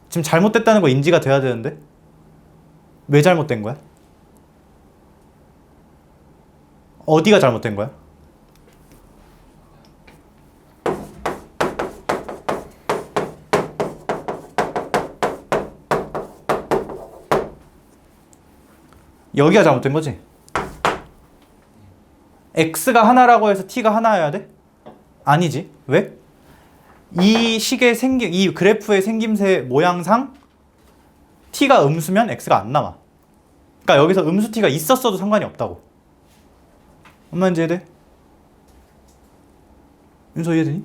지금 잘못됐다는 거 인지가 돼야 되는데 왜 잘못된 거야? 어디가 잘못된 거야? 여기가 잘못된 거지? x가 하나라고 해서 t가 하나여야 돼? 아니지. 왜? 이 식의 이 그래프의 생김새 모양상 t가 음수면 x가 안 나와. 그러니까 여기서 음수 t가 있었어도 상관이 없다고. 엄마 이제 이해돼? 윤서 이해되니?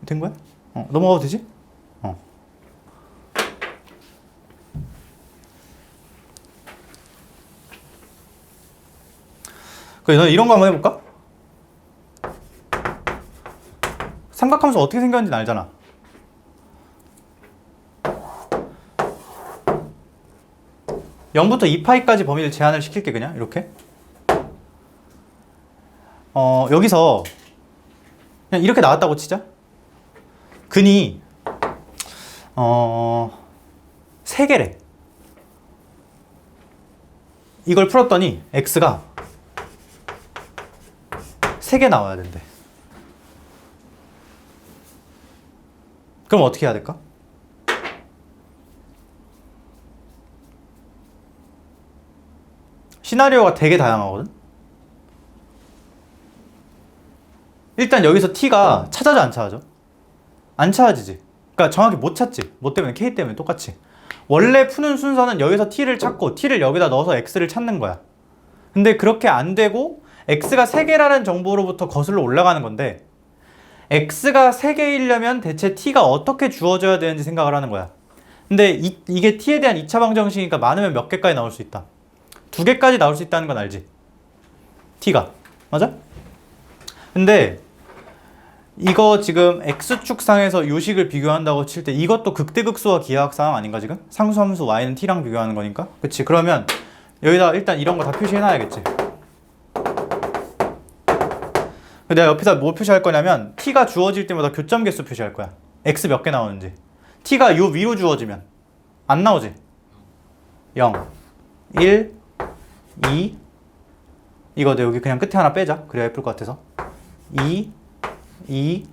된 거야? 넘어가도 되지? 그래, 너 이런 거 한번 해볼까? 삼각함수 어떻게 생겼는지 알잖아. 0부터 2파이까지 범위를 제한을 시킬게 그냥 이렇게. 여기서 그냥 이렇게 나왔다고 치자. 근이 3개래. 이걸 풀었더니 x가 3개 나와야 된대. 그럼 어떻게 해야 될까? 시나리오가 되게 다양하거든? 일단 여기서 t가 찾아져 안 찾아져? 안 찾아지지. 그러니까 정확히 못 찾지. 뭐 때문에? k 때문에 똑같이. 원래 푸는 순서는 여기서 t를 찾고 t를 여기다 넣어서 x를 찾는 거야. 근데 그렇게 안 되고 x가 3개라는 정보로부터 거슬러 올라가는 건데 x가 3개이려면 대체 t가 어떻게 주어져야 되는지 생각을 하는 거야. 근데 이게 t에 대한 2차 방정식이니까 많으면 몇 개까지 나올 수 있다? 2개까지 나올 수 있다는 건 알지? t가. 맞아? 근데 이거 지금 x축상에서 요식을 비교한다고 칠 때 이것도 극대극소와 기하학 상황 아닌가 지금? 상수함수 y는 t랑 비교하는 거니까? 그치? 그러면 여기다 일단 이런 거 다 표시해놔야겠지. 내가 옆에다 뭐 표시할 거냐면 t가 주어질 때마다 교점 개수 표시할 거야. x 몇 개 나오는지. t가 요 위로 주어지면 안 나오지? 0, 1, 2 이거 내 여기 그냥 끝에 하나 빼자. 그래야 예쁠 것 같아서 2, 2,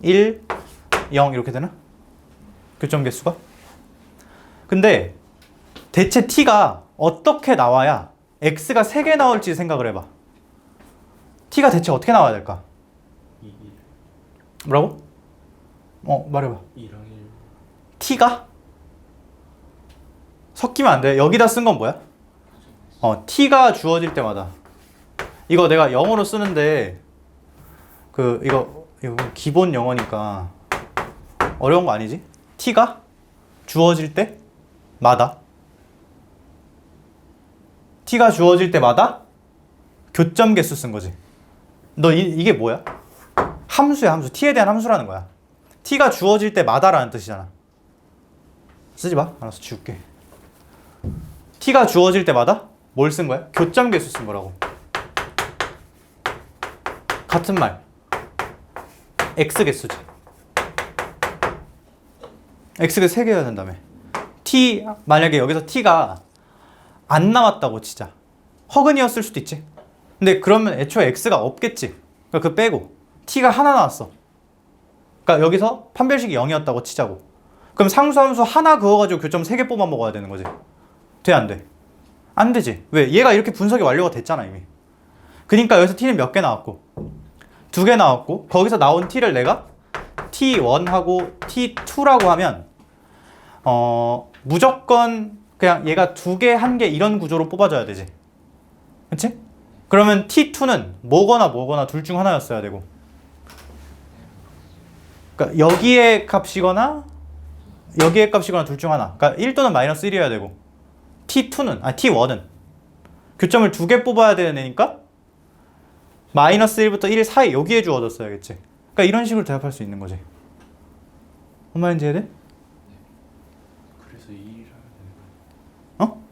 1, 0 이렇게 되나? 교점 개수가? 근데 대체 t가 어떻게 나와야 x가 3개 나올지 생각을 해봐. t가 대체 어떻게 나와야 될까? 2, 1. 뭐라고? 말해봐. 2랑 1. t가? 섞이면 안 돼. 여기다 쓴 건 뭐야? t가 주어질 때마다 이거 내가 영어로 쓰는데 이거 기본 영어니까 어려운 거 아니지? t가 주어질 때마다 t가 주어질 때마다 교점 개수 쓴 거지. 너 이게 뭐야? 함수야, 함수. t에 대한 함수라는 거야. t가 주어질 때마다라는 뜻이잖아. 쓰지 마. 알아서 지울게. t가 주어질 때마다 뭘 쓴 거야? 교점 개수 쓴 거라고. 같은 말. x 개수지. x가 3개여야 된다며. 만약에 여기서 t가 안 나왔다고 치자. 허근이었을 수도 있지. 근데 그러면 애초에 x가 없겠지. 그러니까 그거 빼고 t가 하나 나왔어. 그러니까 여기서 판별식이 0이었다고 치자고. 그럼 상수함수 하나 그어가지고 교점 3개 뽑아 먹어야 되는 거지. 돼, 안 돼? 안 되지. 왜? 얘가 이렇게 분석이 완료가 됐잖아 이미. 그러니까 여기서 t는 몇 개 나왔고 2개 나왔고 거기서 나온 t를 내가 t1하고 t2라고 하면 무조건 그냥 얘가 2개, 1개 이런 구조로 뽑아줘야 되지. 그치? 그러면 t2는 뭐거나 둘 중 하나였어야 되고 그러니까 여기의 값이거나 여기의 값이거나 둘 중 하나. 그러니까 1 또는 마이너스 1이어야 되고 t1은 교점을 2개 뽑아야 되는 애니까 마이너스 1부터 1 사이 여기에 주어졌어야겠지. 그러니까 이런 식으로 대답할 수 있는 거지. 뭔 말인지 이해돼? 그래서 2를 하면 되는 거예요.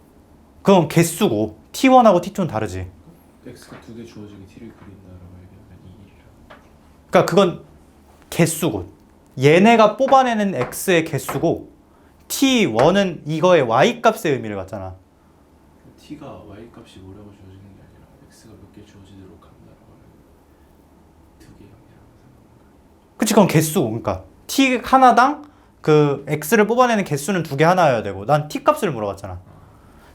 그건 개수고 t1하고 t2는 다르지. x가 2개 주어지게 t를 그린다라고 얘기하면 2이라. 그러니까 그건 개수고 얘네가 뽑아내는 x의 개수고 t1은 이거의 y 값의 의미를 갖잖아. t가 y 값이 뭐라고 주어지는 게 아니라 x가 몇 개 주어지도록 한다라고 하면 2개 0이라고 생각하는 그치? 그건 개수고 그러니까 t 하나당 그 x를 뽑아내는 개수는 2개 하나여야 되고 난 t 값을 물어봤잖아.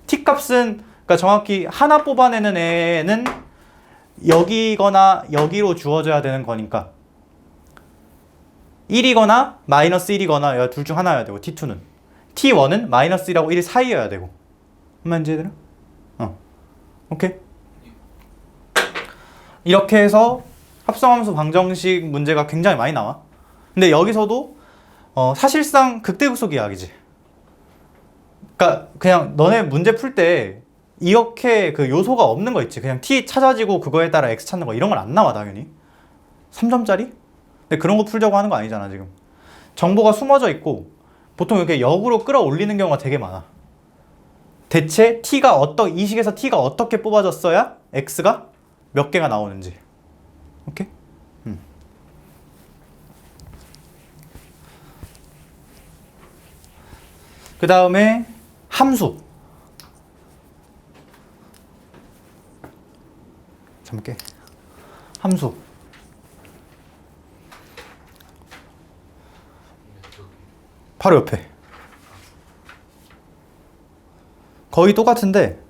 t 값은 그러니까 정확히 하나 뽑아내는 애는 여기거나 여기로 주어져야 되는 거니까 1이거나 마이너스 1이거나 둘 중 하나여야 되고 t2는 t1은 마이너스 1하고 1 사이여야 되고 맞지 얘들아? 오케이? 이렇게 해서 합성함수 방정식 문제가 굉장히 많이 나와. 근데 여기서도 사실상 극대극소 기하학이지. 그러니까 그냥 너네 문제 풀 때 이렇게 그 요소가 없는 거 있지. 그냥 t 찾아지고 그거에 따라 x 찾는 거 이런 건 안 나와 당연히. 3점짜리? 근데 그런 거 풀자고 하는 거 아니잖아 지금. 정보가 숨어져 있고 보통 이렇게 역으로 끌어올리는 경우가 되게 많아. 대체 이 식에서 t가 어떻게 뽑아졌어야 x가 몇 개가 나오는지. 오케이? 그 다음에 함수. 잠깐. 함수. 바로 옆에. 거의 똑같은데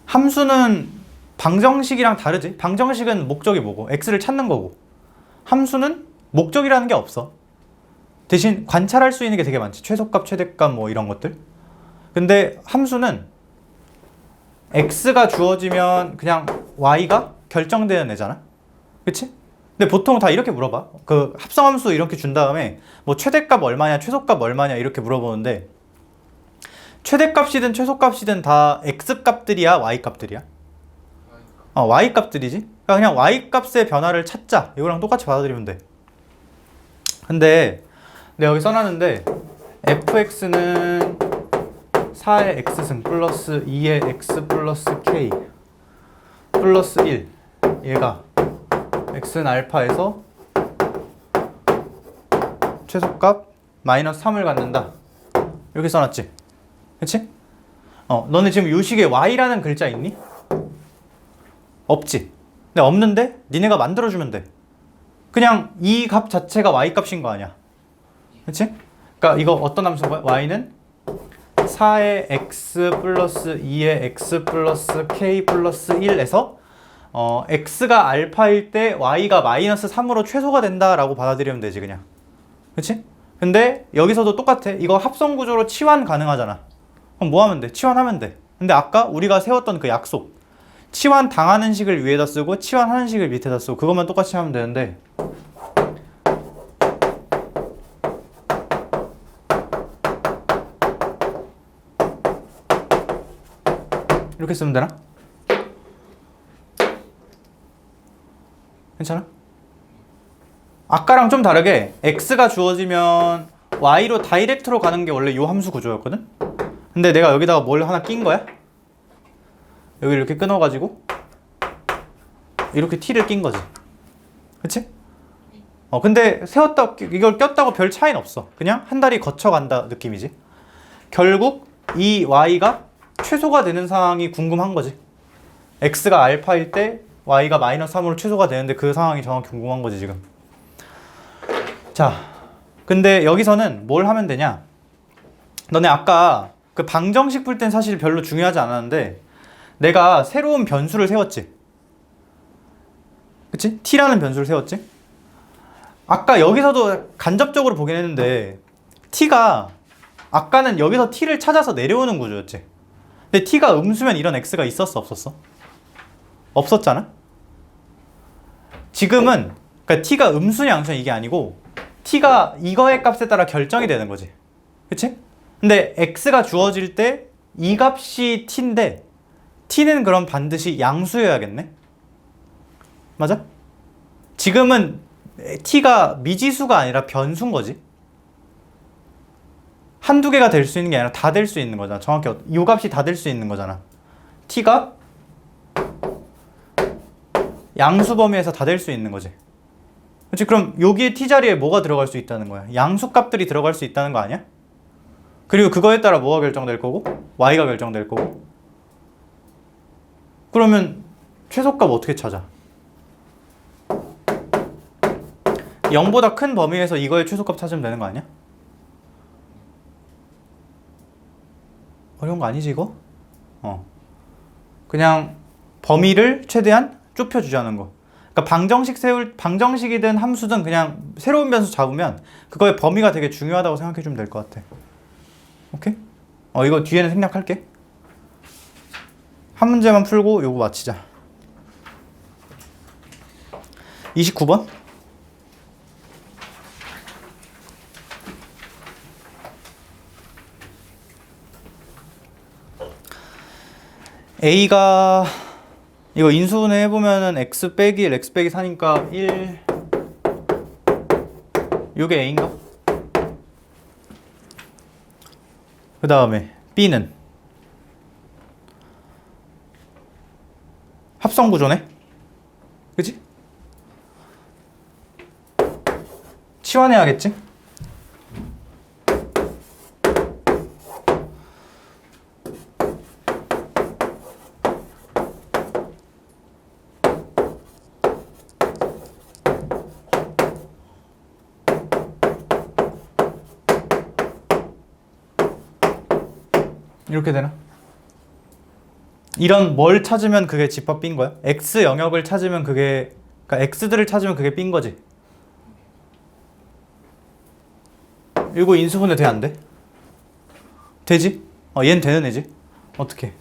함수는 방정식이랑 다르지? 방정식은 목적이 뭐고? x를 찾는 거고. 함수는 목적이라는 게 없어. 대신 관찰할 수 있는 게 되게 많지. 최소값, 최대값 뭐 이런 것들. 근데 함수는 x가 주어지면 그냥 y가 결정되는 애잖아. 그치? 근데 보통 다 이렇게 물어봐. 그 합성함수 이렇게 준 다음에 뭐 최대값 얼마냐, 최소값 얼마냐 이렇게 물어보는데 최대값이든 최소값이든 다 x값들이야, y값들이야? y값들이지. 그러니까 그냥 y값의 변화를 찾자. 이거랑 똑같이 받아들이면 돼. 근데 내가 여기 써놨는데 fx는 4의 x승 플러스 2의 x 플러스 k 플러스 1 얘가 x는 알파에서 최소값 마이너스 3을 갖는다. 이렇게 써놨지? 그치? 너네 지금 요식에 y라는 글자 있니? 없지? 근데 없는데 니네가 만들어주면 돼. 그냥 이 값 자체가 y값인 거 아니야. 그치? 그러니까 이거 어떤 함수인 거야? y는 4의 x 플러스 2의 x 플러스 k 플러스 1에서 x가 알파일 때 y가 마이너스 3으로 최소가 된다라고 받아들이면 되지 그냥. 그치? 근데 여기서도 똑같아. 이거 합성구조로 치환 가능하잖아. 그럼 뭐 하면 돼? 치환하면 돼. 근데 아까 우리가 세웠던 그 약속, 치환 당하는 식을 위에다 쓰고 치환하는 식을 밑에다 쓰고 그것만 똑같이 하면 되는데 이렇게 쓰면 되나? 괜찮아? 아까랑 좀 다르게 x가 주어지면 y로 다이렉트로 가는 게 원래 요 함수 구조였거든? 근데 내가 여기다가 뭘 하나 낀 거야? 여기 이렇게 끊어가지고 이렇게 t를 낀 거지. 그치? 근데 이걸 꼈다고 별 차이는 없어. 그냥 한 달이 거쳐간다 느낌이지. 결국 이 y가 최소가 되는 상황이 궁금한 거지. x가 알파일 때 y가 마이너스 3으로 최소가 되는데 그 상황이 정확히 궁금한 거지 지금. 자, 근데 여기서는 뭘 하면 되냐? 너네 아까 그 방정식 풀 땐 사실 별로 중요하지 않았는데 내가 새로운 변수를 세웠지. 그치? t라는 변수를 세웠지. 아까 여기서도 간접적으로 보긴 했는데 t가 아까는 여기서 t를 찾아서 내려오는 구조였지. 근데 t가 음수면 이런 x가 있었어, 없었어? 없었잖아? 지금은 그러니까 t가 음수냐 양수냐 이게 아니고 t가 이거의 값에 따라 결정이 되는 거지. 그치? 근데 x가 주어질 때 이 값이 t인데 t는 그럼 반드시 양수여야겠네? 맞아? 지금은 t가 미지수가 아니라 변수인 거지. 한두 개가 될 수 있는 게 아니라 다 될 수 있는 거잖아. 정확히 이 값이 다 될 수 있는 거잖아. t가 양수 범위에서 다 될 수 있는 거지. 그렇지? 그럼 여기에 t 자리에 뭐가 들어갈 수 있다는 거야? 양수 값들이 들어갈 수 있다는 거 아니야? 그리고 그거에 따라 뭐가 결정될 거고 y가 결정될 거고. 그러면 최소값 어떻게 찾아? 0보다 큰 범위에서 이거의 최소값 찾으면 되는 거 아니야? 어려운 거 아니지 이거? 그냥 범위를 최대한 좁혀주자는 거. 그러니까 방정식이든 함수든 그냥 새로운 변수 잡으면 그거의 범위가 되게 중요하다고 생각해 주면 될 것 같아. 오케이? 이거 뒤에는 생략할게. 한 문제만 풀고 요거 마치자. 29번. A가 이거 인수분해 해보면은 x 빼기 1, x 빼기 4니까 1 요게 A인가? 그 다음에 B는 합성 구조네. 그치? 치환해야겠지? 이렇게 되나? 이런 뭘 찾으면 그게 집합 B인 거야? X 영역을 찾으면 그게, 그러니까 X들을 찾으면 그게 B인 거지. 이거 인수분해 돼, 안 돼? 되지? 얘는 되는 애지. 어떻게?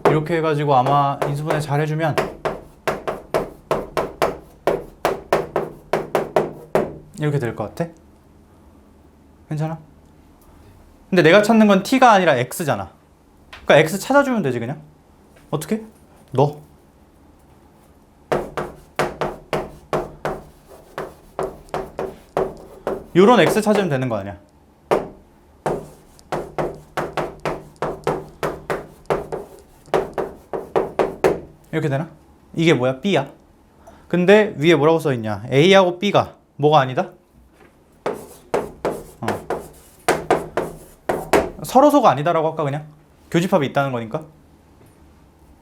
이렇게 해가지고 아마 인수분해 잘 해주면 이렇게 될 것 같아. 괜찮아? 근데 내가 찾는 건 T가 아니라 X잖아. 그러니까 X 찾아주면 되지 그냥. 어떻게? 넣어. 요런 X 찾으면 되는 거 아니야. 이렇게 되나? 이게 뭐야? B야. 근데 위에 뭐라고 써있냐? A하고 B가 뭐가 아니다? 서로소가 아니다라고 할까 그냥? 교집합이 있다는 거니까.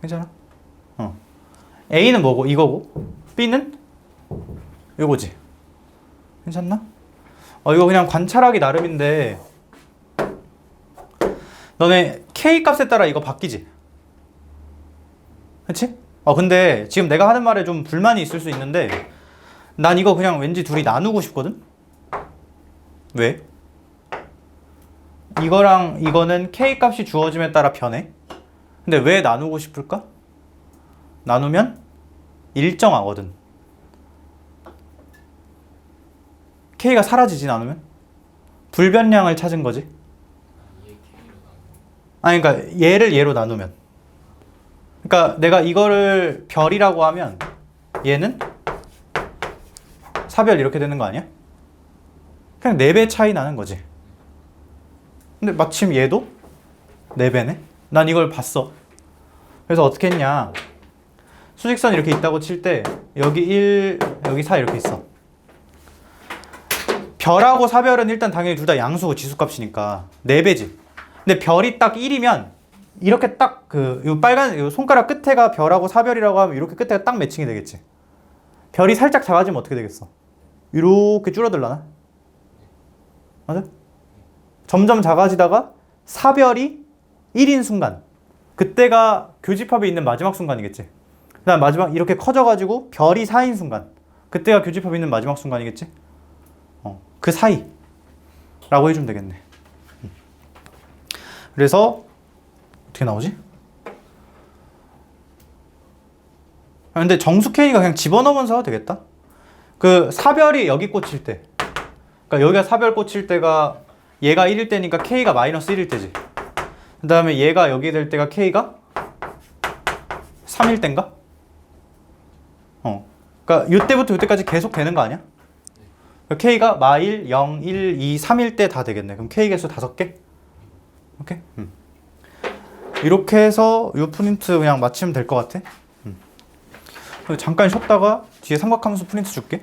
괜찮아? A는 뭐고? 이거고. B는 이거지. 괜찮나? 이거 그냥 관찰하기 나름인데 너네 K 값에 따라 이거 바뀌지? 그치? 근데 지금 내가 하는 말에 좀 불만이 있을 수 있는데 난 이거 그냥 왠지 둘이 나누고 싶거든? 왜? 이거랑 이거는 K 값이 주어짐에 따라 변해. 근데 왜 나누고 싶을까? 나누면 일정하거든. K가 사라지지 나누면? 불변량을 찾은 거지. 아니 그러니까 얘를 얘로 나누면. 그러니까 내가 이거를 별이라고 하면 얘는 사별 이렇게 되는 거 아니야? 그냥 4배 차이 나는 거지. 근데 마침 얘도 4배네? 난 이걸 봤어. 그래서 어떻게 했냐. 수직선 이렇게 있다고 칠 때 여기 1, 여기 4 이렇게 있어. 별하고 사별은 일단 당연히 둘 다 양수고 지수값이니까 4배지. 근데 별이 딱 1이면 이렇게 딱 요 빨간 요 손가락 끝에가 별하고 사별이라고 하면 이렇게 끝에가 딱 매칭이 되겠지. 별이 살짝 작아지면 어떻게 되겠어? 이렇게 줄어들라나? 맞아? 점점 작아지다가 사별이 1인 순간 그때가 교집합에 있는 마지막 순간이겠지. 그 다음 마지막 이렇게 커져가지고 별이 4인 순간 그때가 교집합에 있는 마지막 순간이겠지. 그 사이 라고 해주면 되겠네. 그래서 어떻게 나오지? 근데 정수 K가 그냥 집어넣으면서 해도 되겠다. 그 사별이 여기 꽂힐 때, 그러니까 여기가 사별 꽂힐 때가 얘가 1일 때니까 K가 마이너스 1일 때지. 그 다음에 얘가 여기 될 때가 K가 3일 때인가? 그러니까 이때부터 이때까지 계속 되는 거 아니야? K가 마일, 0, 1, 2, 3일 때 다 되겠네. 그럼 K 개수 5개? 오케이? 이렇게 해서 이 프린트 그냥 마치면 될 것 같아. 잠깐 쉬었다가 뒤에 삼각함수 프린트 줄게.